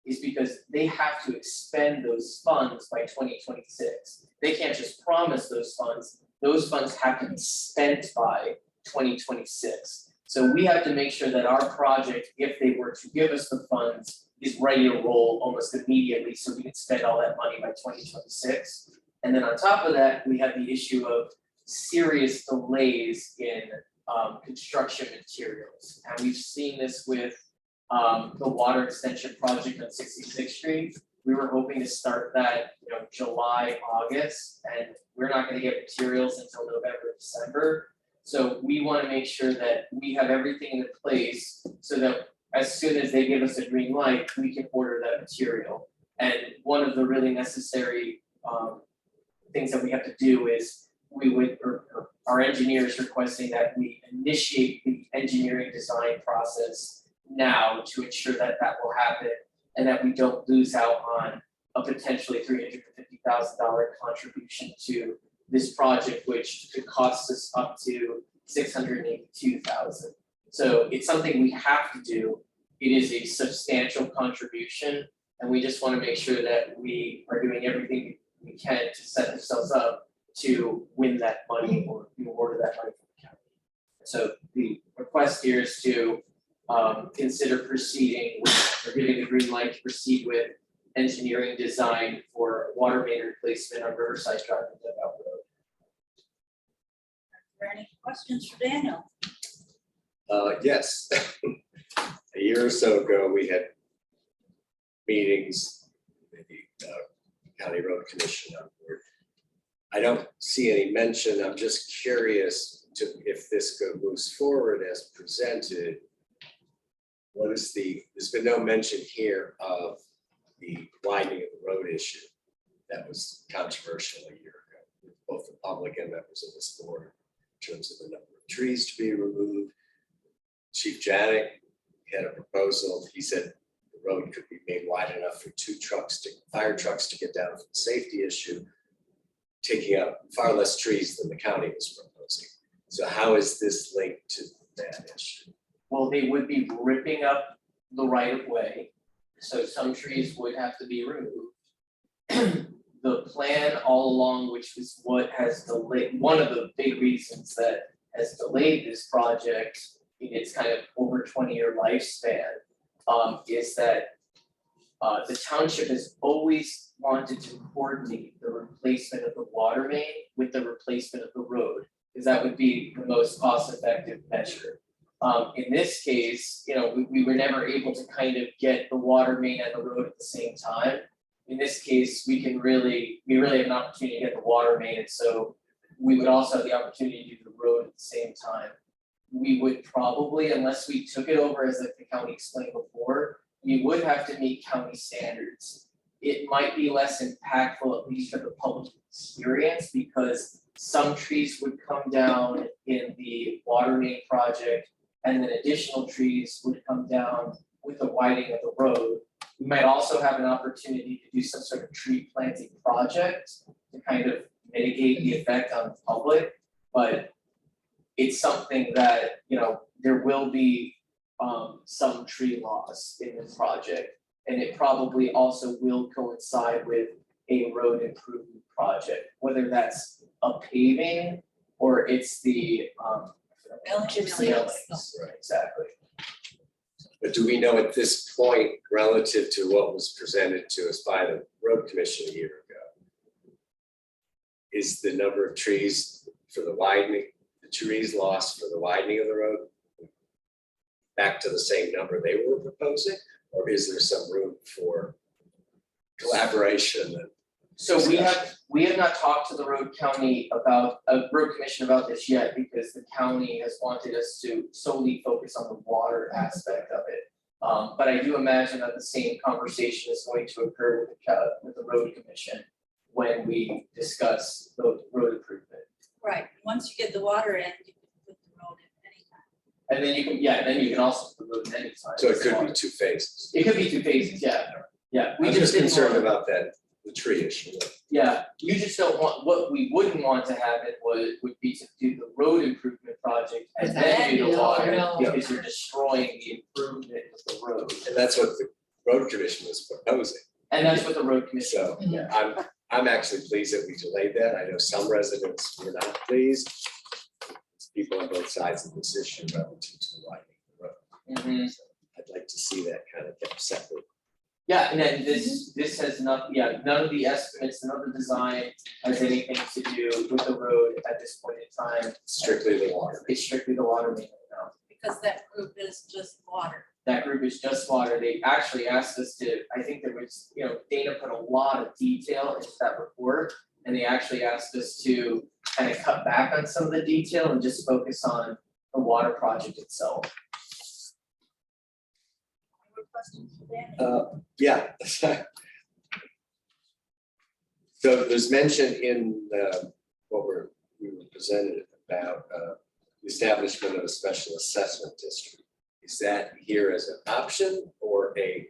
is because they have to expend those funds by 2026. They can't just promise those funds. Those funds have to be spent by 2026. So we have to make sure that our project, if they were to give us the funds, is ready to roll almost immediately, so we can spend all that money by 2026. And then on top of that, we have the issue of serious delays in construction materials. And we've seen this with the water extension project on 66th Street. We were hoping to start that, July, August, and we're not gonna get materials until November, December. So we wanna make sure that we have everything in place so that as soon as they give us a green light, we can order that material. And one of the really necessary things that we have to do is our engineers requesting that we initiate the engineering design process now to ensure that that will happen and that we don't lose out on a potentially $350,000 contribution to this project, which could cost us up to $682,000. So it's something we have to do. It is a substantial contribution, and we just want to make sure that we are doing everything we can to set ourselves up to win that money or be awarded that money from the county. So the request here is to consider proceeding with, or giving the green light to proceed with engineering design for water main replacement on Riverside Drive and Dugout Road. Are there any questions for Daniel? Yes. A year or so ago, we had meetings with the County Road Commission on board. I don't see any mention. I'm just curious to if this moves forward as presented. What is there's been no mention here of the widening of the road issue that was controversial a year ago, with both the public and members of this board, in terms of the number of trees to be removed. Chief Janik had a proposal. He said the road could be made wide enough for fire trucks to get down for the safety issue, taking out far less trees than the county was proposing. So how is this linked to that issue? Well, they would be ripping up the right of way, so some trees would have to be removed. The plan all along, which is what has delayed, one of the big reasons that has delayed this project in its kind of over 20-year lifespan, is that the township has always wanted to coordinate the replacement of the water main with the replacement of the road, because that would be the most cost-effective measure. In this case, we were never able to kind of get the water main and the road at the same time. In this case, we really have an opportunity to get the water main, and so we would also have the opportunity to do the road at the same time. We would probably, unless we took it over as like the county explained before, we would have to meet county standards. It might be less impactful, at least for the public experience, because some trees would come down in the water main project, and then additional trees would come down with the widening of the road. We might also have an opportunity to do some sort of tree planting project to kind of mitigate the effect on the public, but it's something that, there will be some tree loss in this project, and it probably also will coincide with a road improvement project, whether that's a paving or it's the Gypsy. railings. Right, exactly. But do we know at this point, relative to what was presented to us by the road commission a year ago, is the number of trees for the widening, the trees lost for the widening of the road back to the same number they were proposing, or is there some room for collaboration? So we We have not talked to the road commission about this yet, because the county has wanted us to solely focus on the water aspect of it. But I do imagine that the same conversation is going to occur with the road commission when we discuss the road improvement. Right, once you get the water in, you can put the road in anytime. And then you can also put the road in any time. So it could be 2 phases. It could be 2 phases, yeah, yeah. We I'm just didn't concerned wanna- about that, the tree issue. Yeah, you just don't want, what we wouldn't want to have it would be to do the road improvement project and then do the No, water, no. because you're destroying the improvement of the road. And that's what the road commission was proposing. And that's what the road commission, So yeah. I'm actually pleased that we delayed that. I know some residents were not pleased. It's people on both sides of this issue relative to widening the road. Mhm. So I'd like to see that kind of kept separate. Yeah, and then this has none of the estimates, none of the design has anything to do with the road at this point in time. Strictly the water. It's strictly the water main now. Because that group is just water. That group is just water. They actually asked us to, I think there was, Dana put a lot of detail into that report. And they actually asked us to kind of cut back on some of the detail and just focus on the water project itself. Any more questions for Danny? Yeah. So there's mention in what we were presented about the establishment of a special assessment district. Is that here as an option or a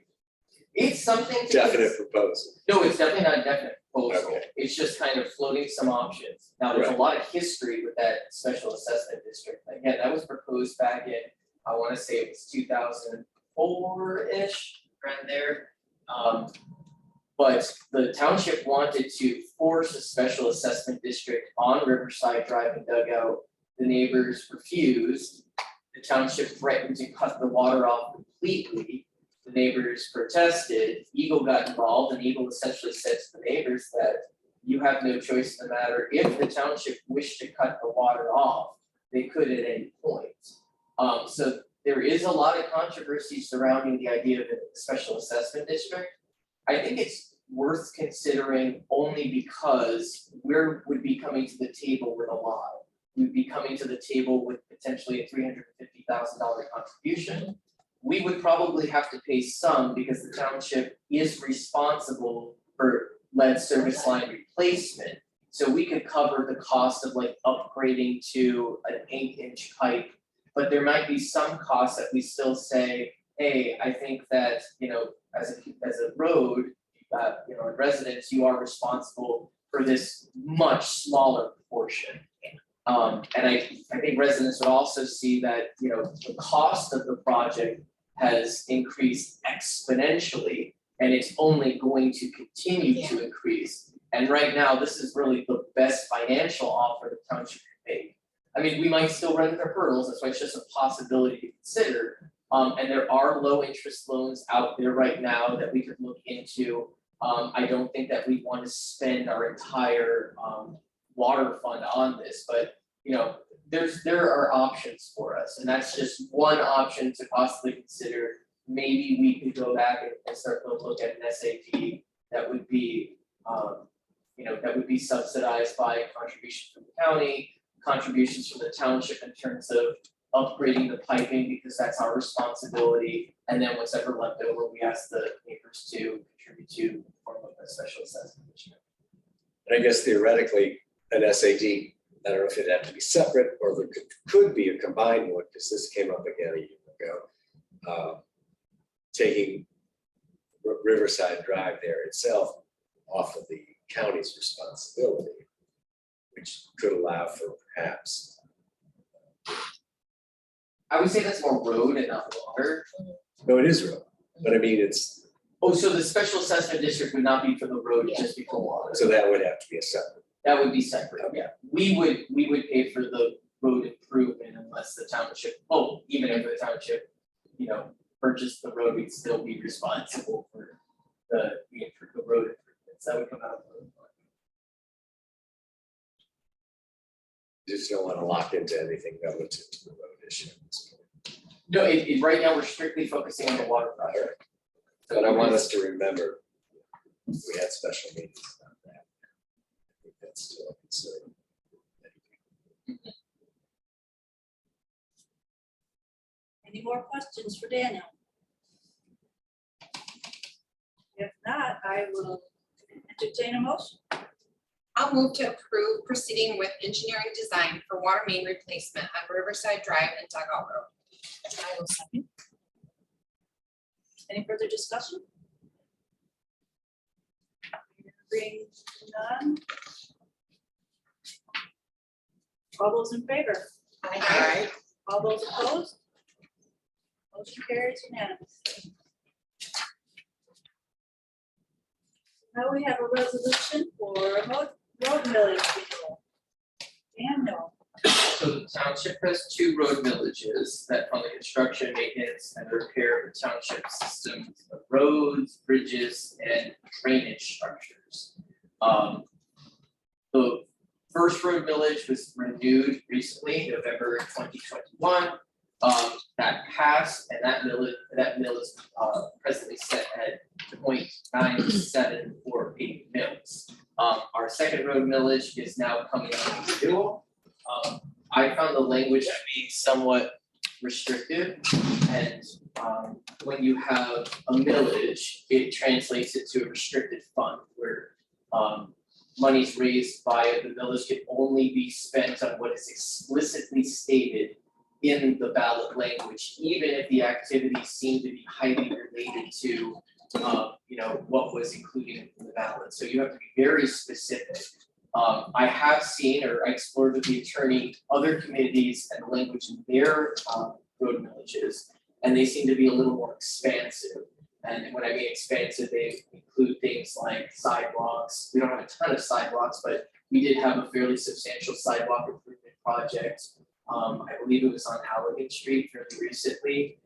It's something to. definite proposal? No, it's definitely not a definite proposal. Okay. It's just kind of floating some options. Now, there's a Right. lot of history with that special assessment district. Again, that was proposed back in, I wanna say it was 2004-ish, around there. But the township wanted to force a special assessment district on Riverside Drive and Dugout. The neighbors refused. The township threatened to cut the water off completely. The neighbors protested, Eagle got involved, and Eagle essentially said to the neighbors that you have no choice in the matter. If the township wished to cut the water off, they could at any point. So there is a lot of controversy surrounding the idea of a special assessment district. I think it's worth considering only because would be coming to the table with a lot. We'd be coming to the table with potentially a $350,000 contribution. We would probably have to pay some because the township is responsible for lead service line replacement. So we could cover the cost of like upgrading to an 8-inch pipe. But there might be some costs that we still say, hey, I think that, as a road, and residents, you are responsible for this much smaller portion. And I think residents would also see that, the cost of the project has increased exponentially, and it's only going to continue to increase. And right now, this is really the best financial offer the township can make. I mean, we might still run into hurdles, that's why it's just a possibility to consider. And there are low interest loans out there right now that we could look into. I don't think that we want to spend our entire water fund on this, but there are options for us, and that's just one option to possibly consider. Maybe we could go back and start to look at an SAD that would be, that would be subsidized by a contribution from the county, contributions from the township in terms of upgrading the piping, because that's our responsibility, and then what's ever left over, we ask the neighbors to contribute to in the form of a special assessment district. And I guess theoretically, an SAD, I don't know if it'd have to be separate or there could be a combined one, because this came up again a year ago. Taking Riverside Drive there itself off of the county's responsibility, which could allow for perhaps. I would say that's more road and not water. No, it is road, but I mean, it's, Oh, so the special assessment district would not be for the road, it'd just be for water. so that would have to be a separate. That would be separate, yeah. We would pay for the road improvement unless the township, even if the township, purchased the road, we'd still be responsible for the road improvements. That would come out of the road fund. You just don't want to lock into anything relative to the road issue at this point. No, right now, we're strictly focusing on the water project. But I want us to remember, we had special meetings about that. that's still a concern. Any more questions for Daniel? If not, I will entertain a motion. I'll move to approve proceeding with engineering design for water main replacement on Riverside Drive and Dugout Road. I will second. Any further discussion? Hearing none. All those in favor? Aye. All those opposed? Motion carries unanimously. Now we have a resolution for road millage renewal. Daniel, So the township has 2 road villages that fund the construction, maintenance, and the repair of the township systems of roads, bridges, and drainage structures. The first road village was renewed recently, November 2021. That passed, and that mill is presently set at 0.9748 mils. Our second road millage is now coming up for renewal. I found the language to be somewhat restrictive, and when you have a millage, it translates it to a restricted fund where monies raised by the millage can only be spent on what is explicitly stated in the ballot language, even if the activities seem to be highly related to what was included in the ballot. So you have to be very specific. I have seen, or I explored with the attorney, other communities and the language in their road villages, and they seem to be a little more expansive. And when I mean expansive, they include things like sidewalks. We don't have a ton of sidewalks, but we did have a fairly substantial sidewalk improvement project. I believe it was on Allegan Street fairly recently.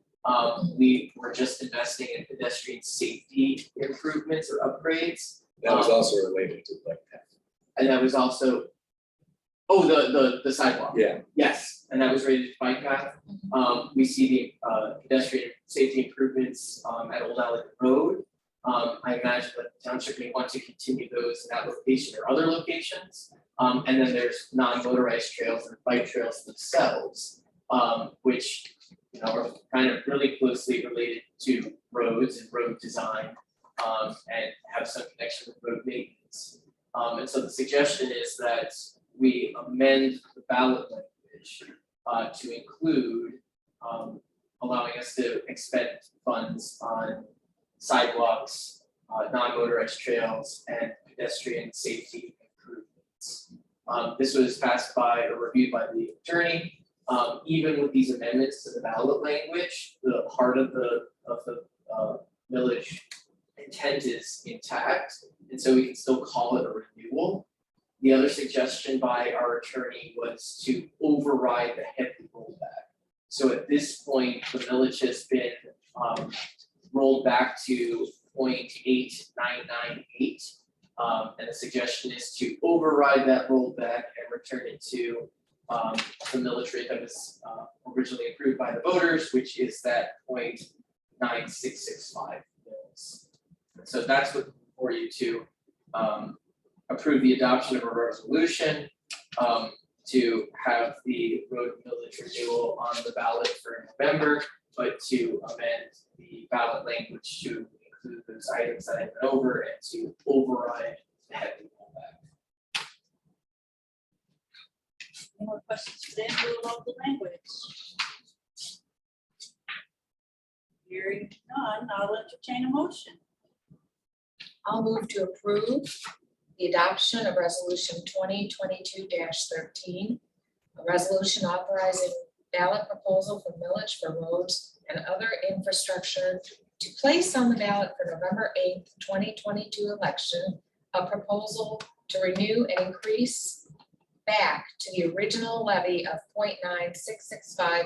We were just investing in pedestrian safety improvements or upgrades. That was also related to like that. And that was also, the sidewalk. Yeah. Yes, and that was rated bike path. We see the pedestrian safety improvements at Old Allegan Road. I imagine that the township may want to continue those in that location or other locations. And then there's non-motorized trails and bike trails themselves, which are kind of really closely related to roads and road design, and have some connection with road maintenance. And so the suggestion is that we amend the ballot language to include allowing us to expend funds on sidewalks, non-motorized trails, and pedestrian safety improvements. This was passed by or reviewed by the attorney. Even with these amendments to the ballot language, the heart of the village intent is intact, and so we can still call it a renewal. The other suggestion by our attorney was to override the heavy rollback. So at this point, the village has been rolled back to 0.8998. And the suggestion is to override that rollback and return it to the millage rate that was originally approved by the voters, which is that 0.9665 mils. So that's what for you to approve the adoption of a resolution to have the road millage renewal on the ballot for November, but to amend the ballot language to include those items that I went over and to override the heavy rollback. any more questions for Daniel about the language? Hearing none, I'll entertain a motion. I'll move to approve the adoption of resolution 2022-13, a resolution authorizing ballot proposal for millage for roads and other infrastructure to place on the ballot for November 8th, 2022 election, a proposal to renew and increase back to the original levy of 0.9665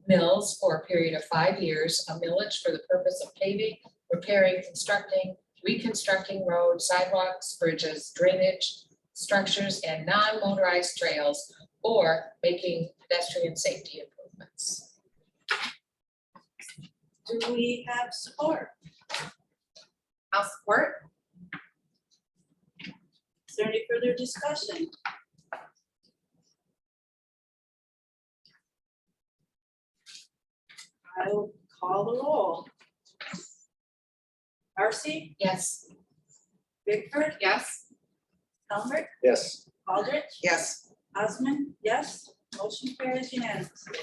mils for a period of 5 years, a millage for the purpose of paving, repairing, constructing, reconstructing roads, sidewalks, bridges, drainage structures, and non-motorized trails, or making pedestrian safety improvements. Do we have support? I'll support. Is there any further discussion? I will call the roll. Marcy, Yes. Bickford, Yes, Elmer, Yes, Aldrich, Yes. Osmond, yes, motion carries unanimously.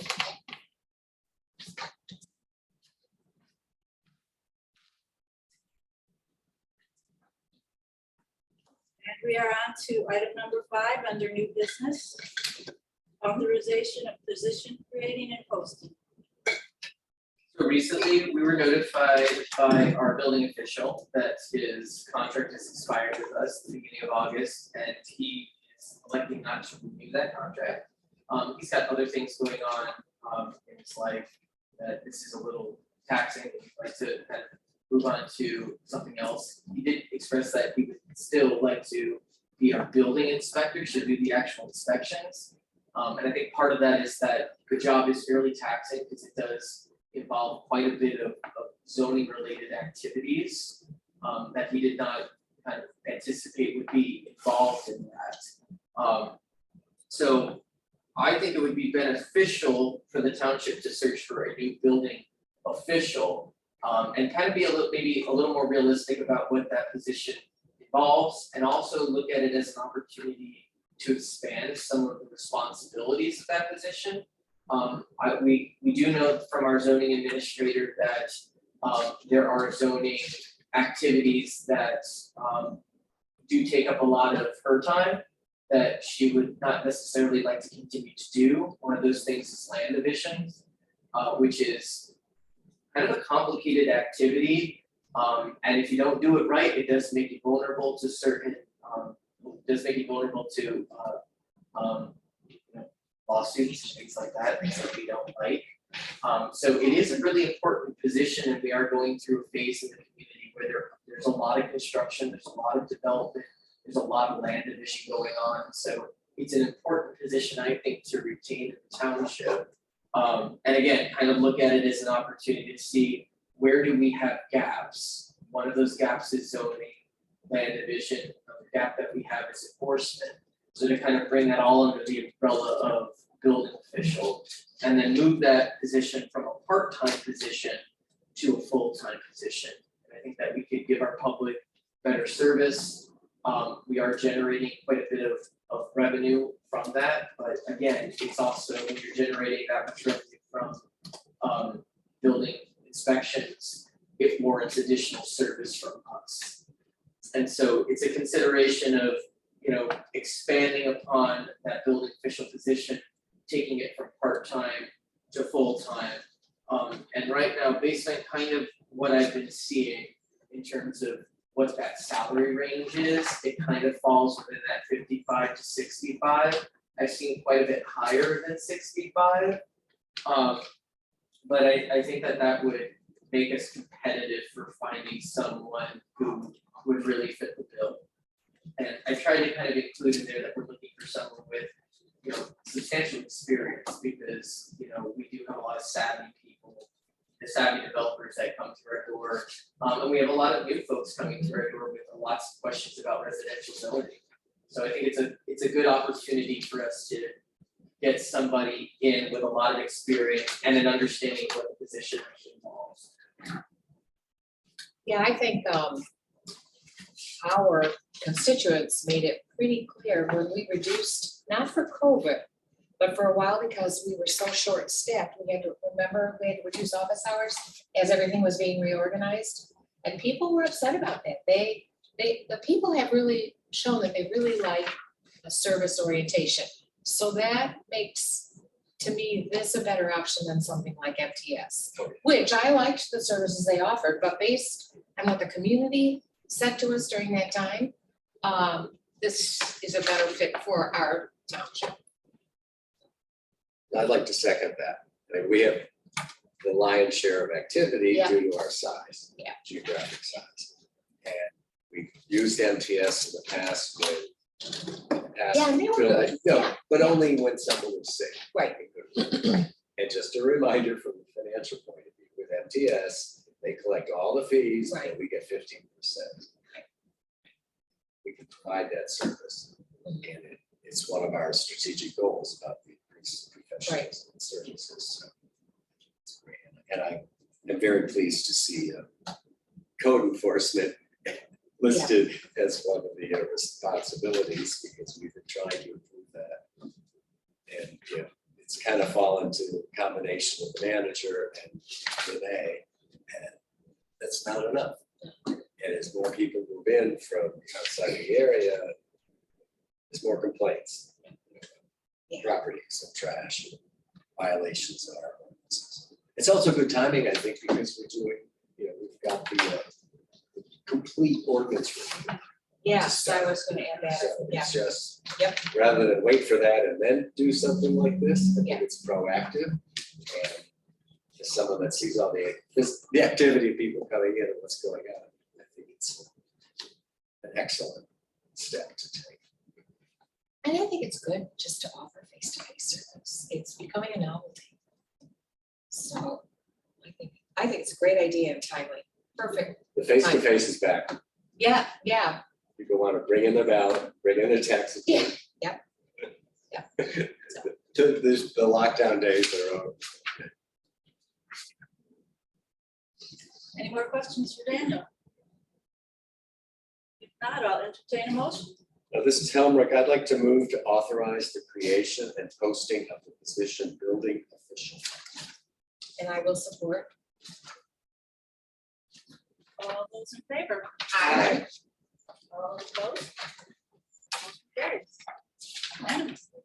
And we are on to item number 5 under new business. Authorization of position creating and posting. So recently, we were notified by our building official that his contract has expired with us at the beginning of August, and he is electing not to renew that contract. He's got other things going on in his life that this is a little taxing. He'd like to kind of move on to something else. He did express that he would still like to be our building inspector, should do the actual inspections. And I think part of that is that the job is fairly taxing because it does involve quite a bit of zoning related activities that he did not kind of anticipate would be involved in that. So I think it would be beneficial for the township to search for a new building official and kind of be maybe a little more realistic about what that position involves, and also look at it as an opportunity to expand some of the responsibilities of that position. We do know from our zoning administrator that there are zoning activities that do take up a lot of her time that she would not necessarily like to continue to do. One of those things is land divisions, which is kind of a complicated activity. And if you don't do it right, it does make you vulnerable to certain, lawsuits and things like that, things that we don't like. So it is a really important position, and we are going through a phase in the community where there's a lot of construction, there's a lot of development, there's a lot of land division going on. So it's an important position, I think, to retain in the township. And again, kind of look at it as an opportunity to see where do we have gaps. One of those gaps is zoning, land division. Another gap that we have is enforcement. So to kind of bring that all under the umbrella of building official, and then move that position from a part-time position to a full-time position. And I think that we could give our public better service. We are generating quite a bit of revenue from that, but again, it's also when you're generating that much revenue from building inspections, it warrants additional service from us. And so it's a consideration of, expanding upon that building official position, taking it from part-time to full-time. And right now, based on kind of what I've been seeing in terms of what that salary range is, it kind of falls within that 55 to 65. I've seen quite a bit higher than 65. But I think that would make us competitive for finding someone who would really fit the bill. And I tried to kind of include in there that we're looking for someone with, substantial experience, because, we do have a lot of savvy people, the savvy developers that come through our door. And we have a lot of new folks coming through our door with lots of questions about residential zoning. So I think it's a good opportunity for us to get somebody in with a lot of experience and an understanding of what the position actually involves. Yeah, I think our constituents made it pretty clear when we reduced, not for COVID, but for a while because we were so short-staffed, we had to reduce office hours as everything was being reorganized. And people were upset about that. The people have really shown that they really like a service orientation. So that makes, to me, this a better option than something like MTS, which I liked the services they offered, but based on what the community said to us during that time, this is a better fit for our township. I'd like to second that. I mean, we have the lion's share of activity Yeah. due to our size. Yeah. Geographic size. And we've used MTS in the past when Yeah, and they were good. No, Yeah. but only when someone was sick. Right. And just a reminder from the financial point of view, with MTS, they collect all the fees Right. and we get 15%. We can provide that service. And it's one of our strategic goals about the increased professionals and services. So it's great. And I am very pleased to see code enforcement listed as one of the responsibilities, because we've been trying to improve that. And it's kind of fallen to a combination of the manager and Renee, and that's not enough. And as more people move in from outside the area, there's more complaints. Properties and trash and violations of our ordinances. It's also good timing, I think, because we're doing, we've got the complete ordinance review. Yes, I was gonna add that, So yeah. it's just, Yep. rather than wait for that and then do something like this, I Yeah. think it's proactive. And as someone that sees all the activity of people coming in and what's going on, I think it's an excellent step to take. And I think it's good just to offer face-to-face service. It's becoming a novelty. So I think it's a great idea and timely. Perfect. The face-to-face is back. Yeah. People want to bring in their ballot, bring in their taxes. Yeah. Yep. The lockdown days are over. Any more questions for Daniel? If not, I'll entertain a motion. Now, this is Helmrich. I'd like to move to authorize the creation and posting of the position building official. And I will support. All those in favor? Aye. All opposed? Motion carries. Unanimously.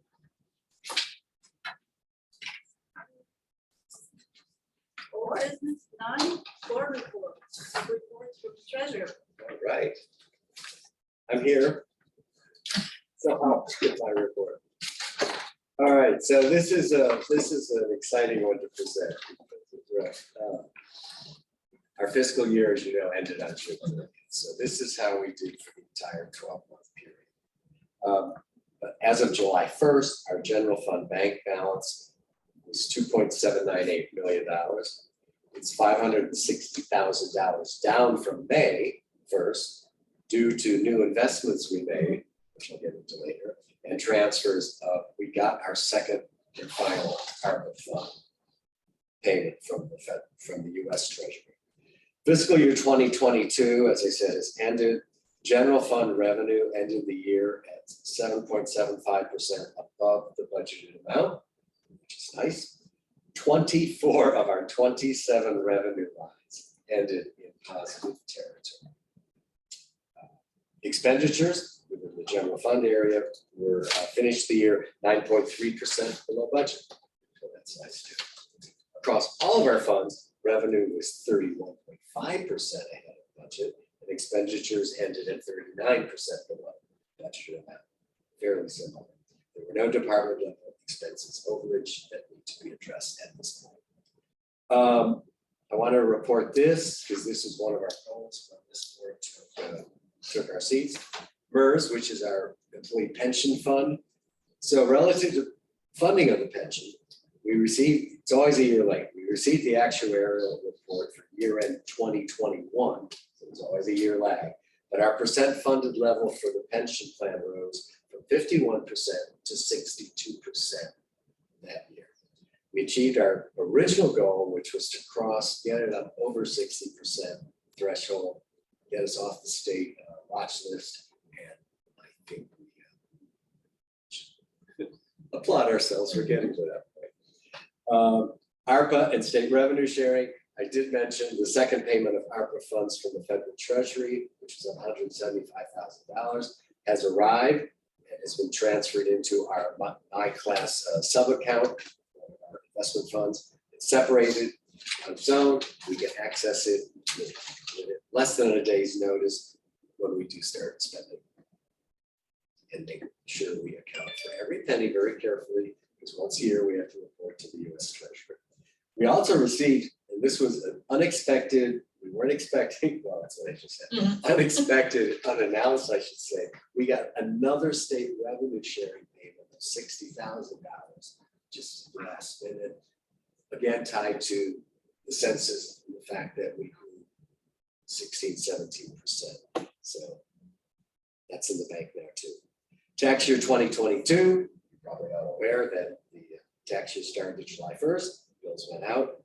Or business none, board reports, reports from the treasurer. All right. I'm here. So I'll skip my report. All right, so this is an exciting one to present. Our fiscal year, as you know, ended on June 30th. So this is how we did for the entire 12-month period. But as of July 1st, our general fund bank balance was $2.798 million. It's $560,000 down from May 1st due to new investments we made, which I'll get into later, and transfers of, we got our second and final ARPA fund payment from the US Treasury. Fiscal year 2022, as I said, has ended. General fund revenue ended the year at 7.75% above the budgeted amount, which is nice. 24 of our 27 revenue lines ended in positive territory. Expenditures within the general fund area were finished the year 9.3% below budget. So that's nice too. Across all of our funds, revenue was 31.5% ahead of budget, and expenditures ended at 39% below budget amount. Fairly similar. There were no department level expenses overage that need to be addressed at this point. I want to report this because this is one of our goals when this board took our seats. MERS, which is our employee pension fund. So relative to funding of the pension, we received, it's always a year late. We received the actuarial report for year end 2021. So it's always a year lag. But our percent funded level for the pension plan rose from 51% to 62% that year. We achieved our original goal, which was to get it up over 60% threshold, get us off the state watch list, and I think we applaud ourselves for getting to that point. ARPA and state revenue sharing, I did mention the second payment of ARPA funds from the federal treasury, which is $175,000, has arrived and has been transferred into our MyClass sub-account, our investment funds. It's separated on its own. We can access it with less than a day's notice when we do start spending. And make sure we account for every penny very carefully, because once a year we have to report to the US Treasury. We also received, and this was an unexpected, we weren't expecting, well, that's what I just said, unexpected, unannounced, I should say. We got another state revenue sharing payment of $60,000 just last minute. Again, tied to the census and the fact that we grew 16, 17%. So That's in the bank now too. Tax year 2022, you're probably all aware that the tax year started July 1st, bills went out.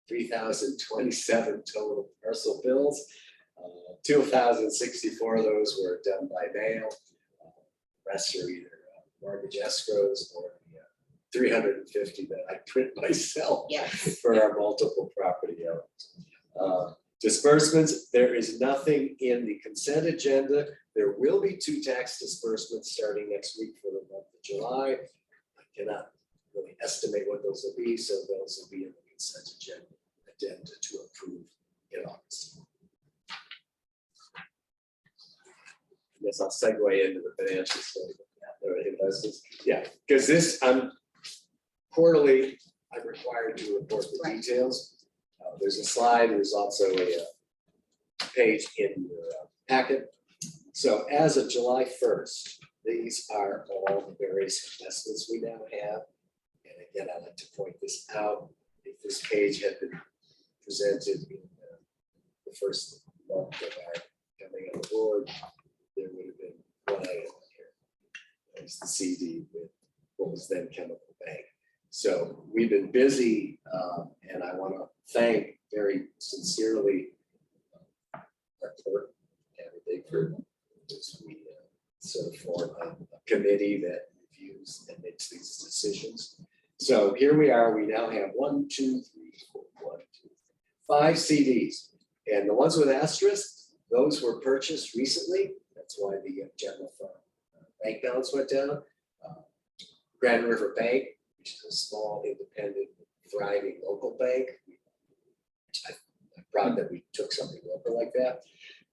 3,027 total parcel bills. 2,064 of those were done by mail. Rest are either mortgage escrows or the 350 that I print myself Yes. for our multiple property owners. Disbursements, there is nothing in the consent agenda. There will be 2 tax disbursements starting next week for the month of July. I cannot really estimate what those will be, so those will be in the consent agenda addenda to approve in August. I guess I'll segue into the financial statement. Yeah, because this, quarterly, I'm required to report the Right. details. There's a slide, there's also a page in your packet. So as of July 1st, these are all the various investments we now have. And again, I'd like to point this out. If this page had been presented in the first month of our coming on board, there would have been one item here. That was the CD with what was then Chemical Bank. So we've been busy, and I want to thank very sincerely our clerk, Kathy Bigford, as we sort of form a committee that reviews and makes these decisions. So here we are. We now have 5 CDs, and the ones with asterisks, those were purchased recently. That's why the general fund bank balance went down. Grand River Bank, which is a small, independent, thriving local bank. I'm proud that we took something local like that.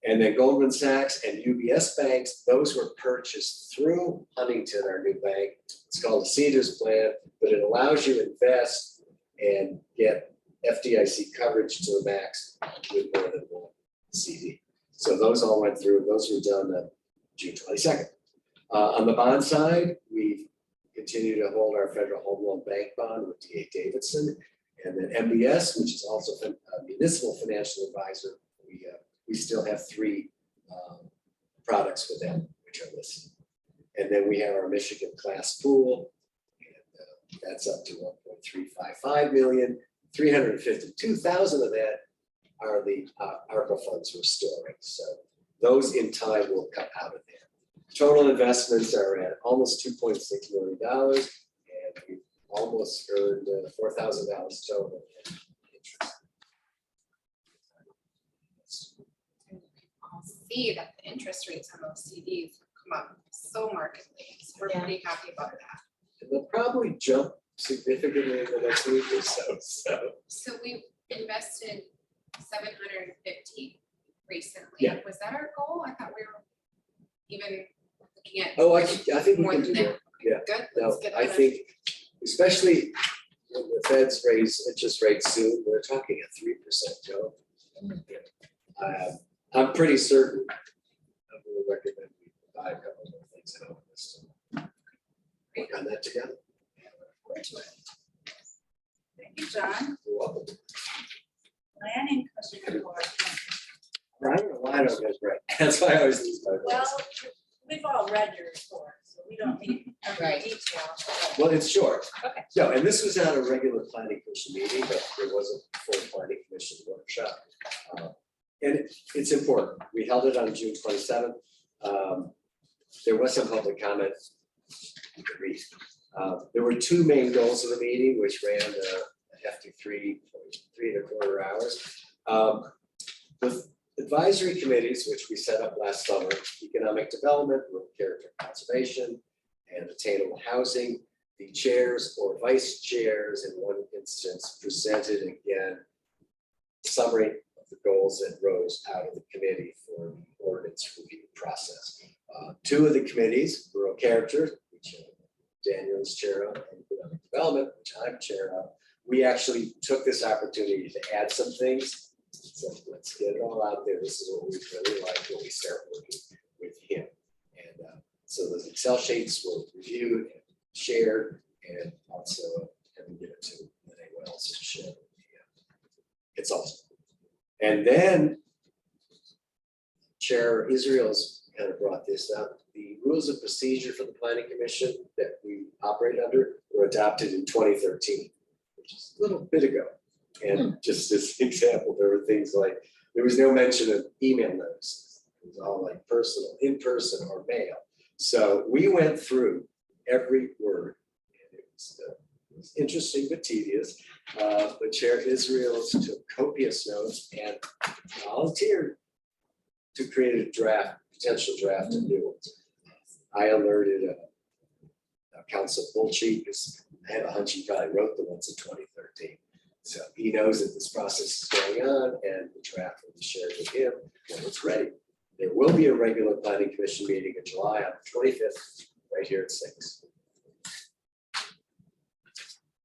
And then Goldman Sachs and UBS banks, those were purchased through Huntington, our new bank. It's called the Cedars Plan, but it allows you to invest and get FDIC coverage to the max with more than one CD. So those all went through. Those were done on June 22nd. On the bond side, we continue to hold our federal home loan bank bond with D.A. Davidson, and then MBS, which is also a municipal financial advisor. We still have 3 products with them, which are listed. And then we have our Michigan class pool, and that's up to 1.355 million. 352,000 of that are the ARPA funds we're storing. So those in time will come out of there. Total investments are at almost $2.6 million, and we've almost earned $4,000 total in interest. I'll see that the interest rates on those CDs have come up so markedly, so we're Yeah. pretty happy about that. And they'll probably jump significantly in the next week or so. So we invested 750 recently. Yeah. Was that our goal? I thought we were even looking at Oh, I think we more can than do that. that. Yeah. Good, No, let's get I that. think, especially when the feds raise interest rates soon, we're talking a 3% joke. I'm pretty certain I will recommend we buy a couple more things out of this. Work on that together. Forward to it. Thank you, John. You're welcome. Planning commission report. I don't know why I don't get it right. That's why I always lose my Well, voice. we've all read your report, so we don't need every Right. detail. Well, it's short. Okay. No, and this was not a regular planning commission meeting, but there was a full planning commission workshop. And it's important. We held it on June 27th. There was some public comment. You could read. There were 2 main goals of the meeting, which ran a hefty 3.25 hours. The advisory committees, which we set up last summer, economic development, rural character conservation, and attainable housing. The chairs or vice chairs in one instance presented again summary of the goals that rose out of the committee for the ordinance review process. 2 of the committees, rural character, which Daniel is chair of, and economic development, which I'm chair of, we actually took this opportunity to add some things. So let's get it all out there. This is what we really like when we start working with him. And so those Excel sheets were reviewed and shared, and also having given to anyone else to share. It's awesome. And then Chair Israel's kind of brought this up. The rules of procedure for the planning commission that we operate under were adopted in 2013, which is a little bit ago. And just as an example, there were things like, there was no mention of email notices. It was all like personal, in person or mail. So we went through every word. And it was interesting but tedious. But Chair Israel took copious notes and volunteered to create a draft, potential draft of new ones. I alerted Council Fulci, because I had a hunch he probably wrote the ones in 2013. So he knows that this process is going on and the draft will be shared with him when it's ready. There will be a regular planning commission meeting in July on the 25th, right here at 6.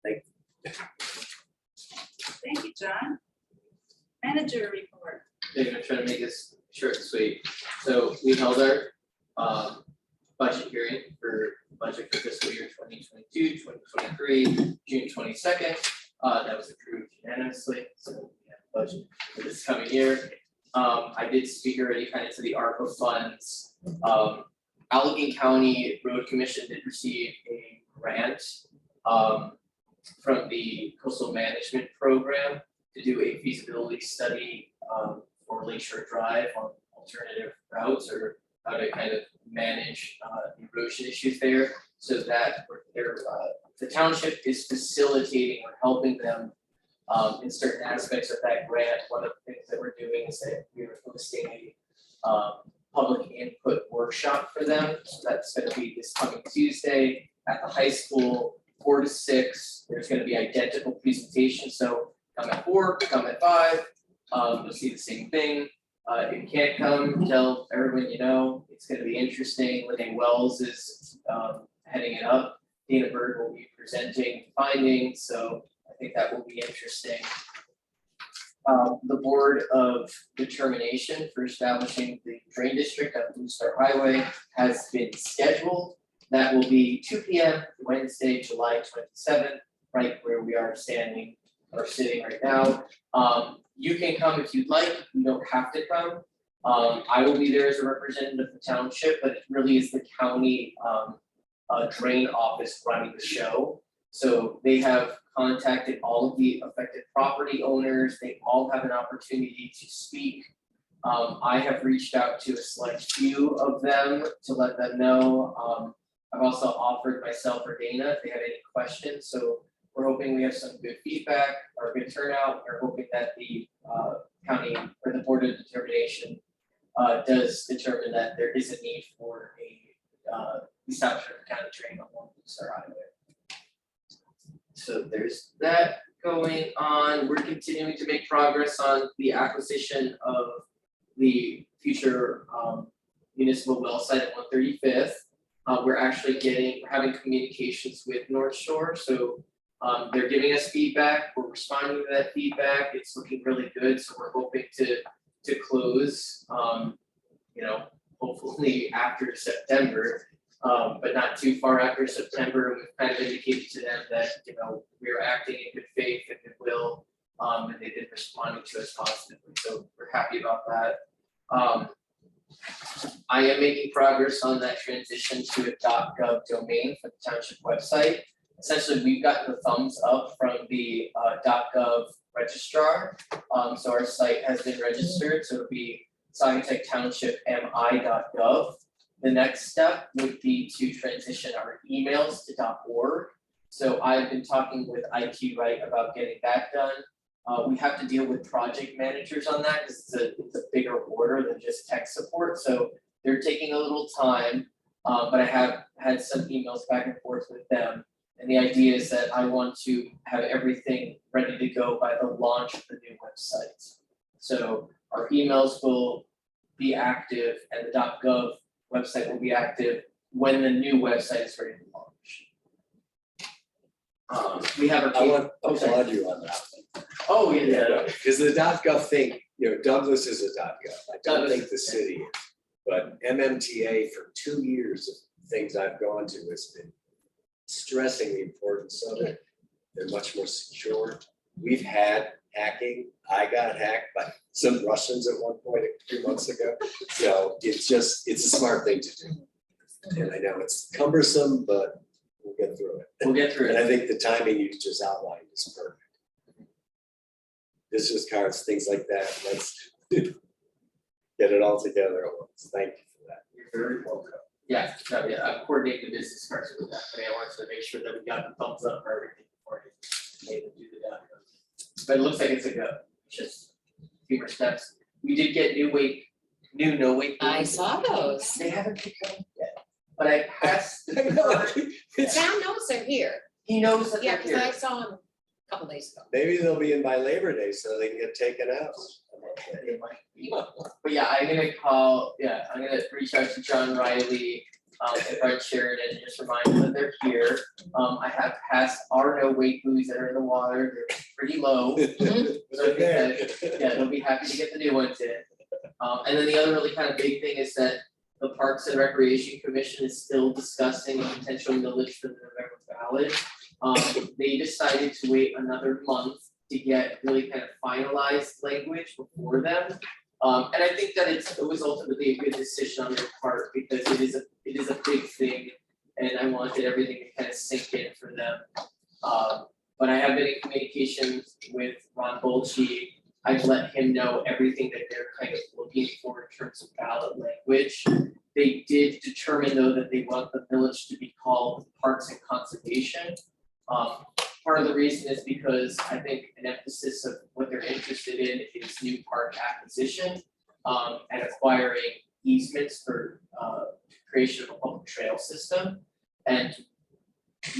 Thank you. Thank you, John. Manager report. I'm gonna try to make this short and sweet. So we held our budget hearing for budget for fiscal year 2022, 2023, June 22nd. That was approved unanimously, so we have a budget for this coming year. I did speak already kind of to the ARPA funds. Allegheny County Road Commission did receive a grant from the Coastal Management Program to do a feasibility study for Lakeshore Drive on alternative routes or how to kind of manage erosion issues there. So that the township is facilitating or helping them in certain aspects of that grant. One of the things that we're doing is that we're hosting a public input workshop for them. So that's going to be this coming Tuesday at the high school, 4 to 6. There's going to be identical presentations. So come at 4, come at 5. You'll see the same thing. If you can't come, tell everyone you know. It's going to be interesting. Renee Wells is heading it up. Dana Bird will be presenting findings, so I think that will be interesting. The Board of Determination for establishing the drain district on Blue Star Highway has been scheduled. That will be 2 p.m. Wednesday, July 27th, right where we are standing or sitting right now. You can come if you'd like, you don't have to come. I will be there as a representative of the township, but it really is the county drain office running the show. So they have contacted all of the affected property owners. They all have an opportunity to speak. I have reached out to a select few of them to let them know. I've also offered myself or Dana if they have any questions. So we're hoping we have some good feedback or good turnout. We're hoping that the county or the Board of Determination does determine that there is a need for a establishment of county drain along the Star Highway. So there's that going on. We're continuing to make progress on the acquisition of the future municipal well site at 135th. We're having communications with North Shore, so they're giving us feedback. We're responding to that feedback. It's looking really good, so we're hoping to close, hopefully after September. But not too far after September. We've kind of indicated to them that, we're acting in good faith and goodwill, and they've been responding to us positively, so we're happy about that. I am making progress on that transition to a .gov domain for the township website. Essentially, we've gotten the thumbs up from the .gov registrar, so our site has been registered, so it'll be Saugatuck Township mi.gov. The next step would be to transition our emails to .org. So I've been talking with IT Right about getting that done. We have to deal with project managers on that because it's a bigger order than just tech support. So they're taking a little time, but I have had some emails back and forth with them. And the idea is that I want to have everything ready to go by the launch of the new website. So our emails will be active and the .gov website will be active when the new website is ready to launch. We have a. I want to applaud you on that. Oh, yeah. Because the .gov thing, Douglas is a .gov. I don't think the city is. But MMTA for 2 years of things I've gone to has been stressing the importance of it. They're much more secure. We've had hacking. I got hacked by some Russians at one point a few months ago. So it's a smart thing to do. And I know it's cumbersome, but we'll get through it. We'll get through And it. I think the timing you just outlined is perfect. Business cards, things like that, let's get it all together at once. Thank you for that. You're very welcome. Yeah, no, yeah, I'm coordinating the business cards with that, but I wanted to make sure that we got the thumbs up for everything before we made them do the documents. But it looks like it's a go, just a few more steps. We did get new no wait. I saw those. They haven't picked up yet, but I passed the I know. card. Sam knows they're here. He knows that Yeah, they're because here. I saw him a couple days ago. Maybe they'll be in by Labor Day so they can get taken out. They might be. But yeah, I'm gonna reach out to John Riley, and Fred Sheridan, and just remind them that they're here. I have passed our no wait buoys that are in the water, they're pretty low. So I think that, yeah, they'll be happy to get the new ones in. And then the other really kind of big thing is that the Parks and Recreation Commission is still discussing a potential millage for the November ballot. They decided to wait another month to get really kind of finalized language before them. And I think that it was ultimately a good decision on their part because it is a big thing and I wanted everything to kind of sink in for them. But I have been in communications with Ron Bolchi. I've let him know everything that they're kind of looking for in terms of ballot language. They did determine though that they want the village to be called Parks and Conservation. Part of the reason is because I think an emphasis of what they're interested in is new park acquisition and acquiring easements for creation of a public trail system. And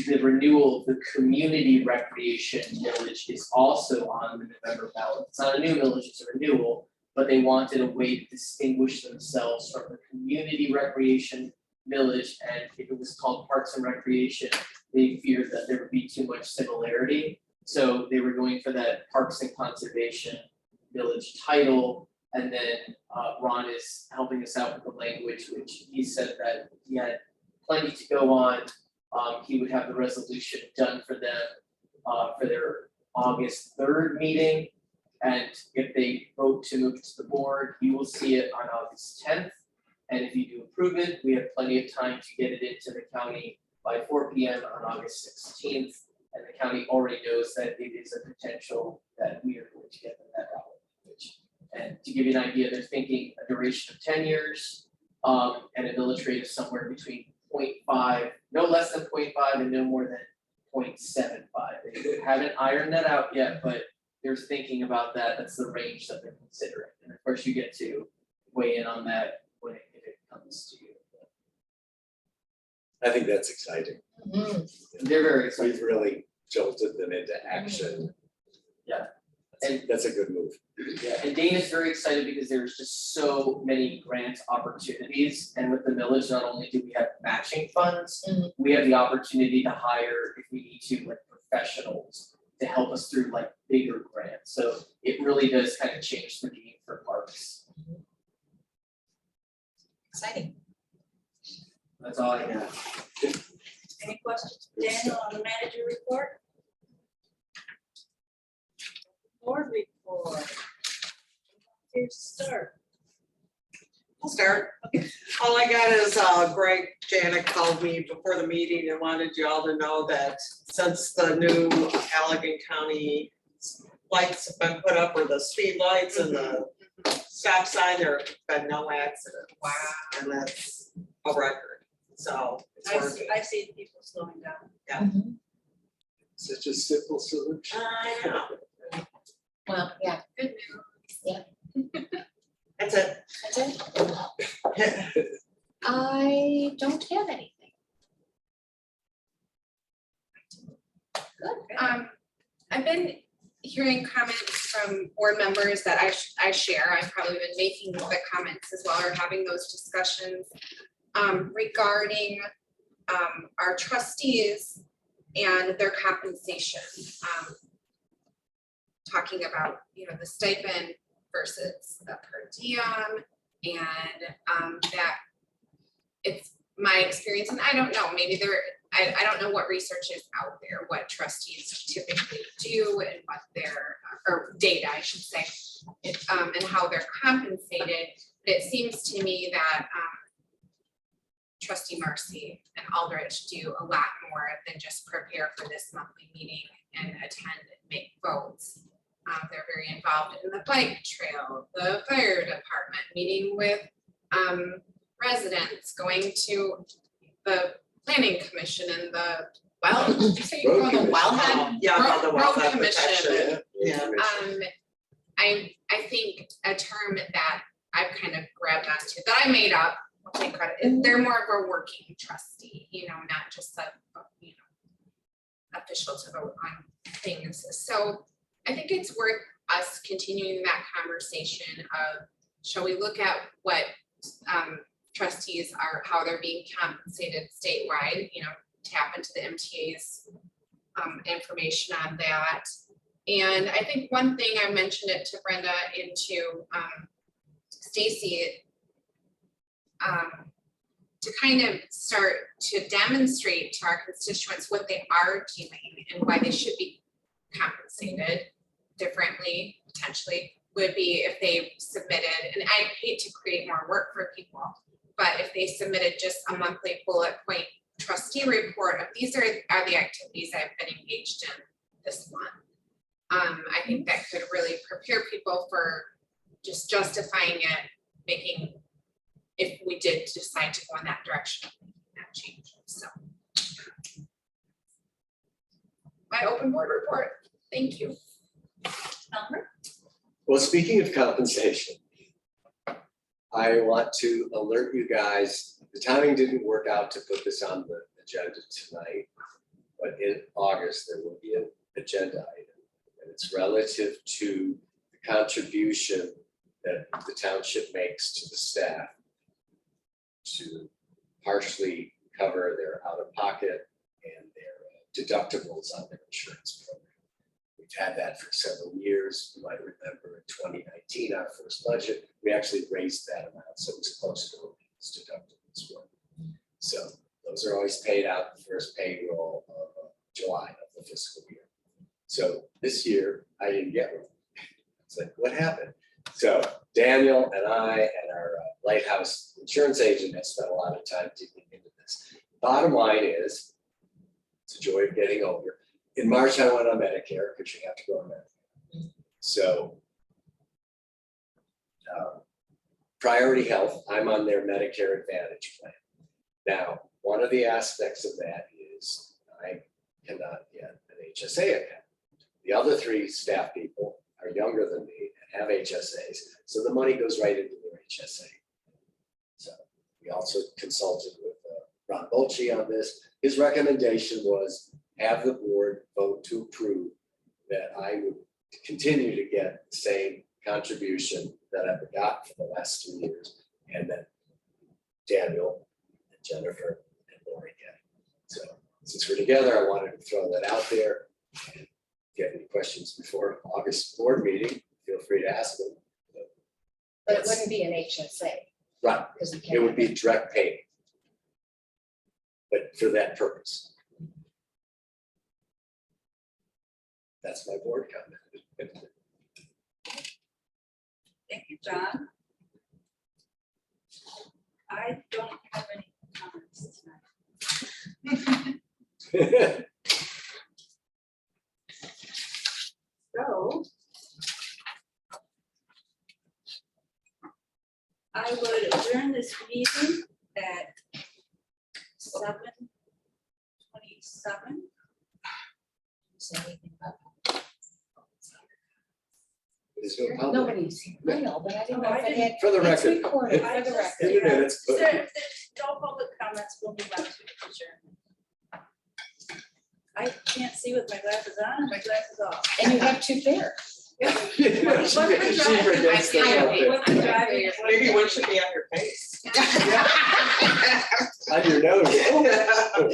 the renewal of the community recreation millage is also on the November ballot. It's not a new millage, it's a renewal, but they wanted a way to distinguish themselves from the community recreation millage. And if it was called Parks and Recreation, they feared that there would be too much similarity. So they were going for that Parks and Conservation village title. And then Ron is helping us out with the language, which he said that he had plenty to go on. He would have the resolution done for them for their August 3rd meeting. And if they vote to move it to the board, you will see it on August 10th. And if you do approve it, we have plenty of time to get it into the county by 4 p.m. on August 16th. And the county already knows that it is a potential that we are going to get them that ballot language. And to give you an idea, they're thinking a duration of 10 years and a millage rate of somewhere between 0.5, no less than 0.5 and no more than 0.75. They haven't ironed that out yet, but they're thinking about that. That's the range that they're considering. And of course, you get to weigh in on that if it comes to you. I think that's exciting. They're very excited. We've really jolted them into action. Yeah. That's a good move. Yeah, and Dane is very excited because there's just so many grant opportunities. And with the millage, not only do we have matching funds, we have the opportunity to hire, if we need to, like professionals to help us through like bigger grants. So it really does kind of change the game for parks. Exciting. That's all I got. Any questions, for Daniel, on the manager report? Board report. Here's to start. I'll start. All I got is Greg Janik called me before the meeting and wanted you all to know that since the new Allegan County lights have been put up, or the speed lights and the stop sign, there have been no accidents. Wow. And that's a record, so it's working. I see people slowing down. Such a simple solution. I know, Well, yeah, Good news. that's it. that's it. I don't have anything. I've been hearing comments from board members that I share. I've probably been making the comments as well, or having those discussions regarding our trustees and their compensation. Talking about, the stipend versus the per diem, and that it's my experience, and I don't know, maybe I don't know what research is out there, what trustees typically do and what their, or data, I should say, and how they're compensated. But it seems to me that Trustee Marcy and Aldrich do a lot more than just prepare for this monthly meeting and attend and make votes. They're very involved in the bike trail, the fire department, meeting with residents, going to the planning commission and the did you say you go to the wellhead? Yeah, about the Road wellhead commission. protection. Yeah. I think a term that I've kind of grabbed onto that I made up, I'll take credit, is they're more of a working trustee, not just a official to vote on things. So I think it's worth us continuing that conversation of, shall we look at what trustees are, how they're being compensated statewide, tap into the MTA's information on that. And I think one thing, I mentioned it to Brenda and to Stacy, to kind of start to demonstrate to our constituents what they are doing and why they should be compensated differently, potentially, would be if they submitted, and I hate to create more work for people, but if they submitted just a monthly bullet point trustee report of these are the activities I've been engaged in this month. I think that could really prepare people for just justifying it, making, if we did decide to go in that direction, that change. So my open board report. Thank you. Well, speaking of compensation, I want to alert you guys, the timing didn't work out to put this on the agenda tonight, but in August, there will be an agenda item. And it's relative to the contribution that the township makes to the staff to partially cover their out-of-pocket and their deductibles on their insurance program. We've had that for several years. You might remember in 2019, our first budget, we actually raised that amount, so it was close to what these deductibles were. So those are always paid out the first payroll of July of the fiscal year. So this year, I didn't get one. It's like, what happened? So Daniel and I and our Lighthouse insurance agent have spent a lot of time digging into this. Bottom line is, it's a joy of getting older. In March, I went on Medicare, because you have to go on Medicare. So Priority Health, I'm on their Medicare Advantage plan. Now, one of the aspects of that is I cannot get an HSA account. The other three staff people are younger than me and have HSAs, so the money goes right into their HSA. So we also consulted with Ron Bolchi on this. His recommendation was have the board vote to approve that I would continue to get the same contribution that I've got for the last 2 years, and that Daniel and Jennifer and Lori get. So since we're together, I wanted to throw that out there. And if you have any questions before August board meeting, feel free to ask them. But it wouldn't be an HSA. Right, Because we it can't. would be direct payment. But for that purpose. That's my board comment. Thank you, John. I don't have any comments tonight. So I would adjourn this meeting at 7:27. Say anything about There's no that. public. Nobody's, I know, but I didn't know if it had. For the It's record. recorded, I for the just- record. In the minutes, but- Sir, if there's no public comments, we'll move on to adjournment. I can't see with my glasses on and my glasses off. And you have two pairs. She forgets that out there. Maybe one should be on your face. On your nose. Oh.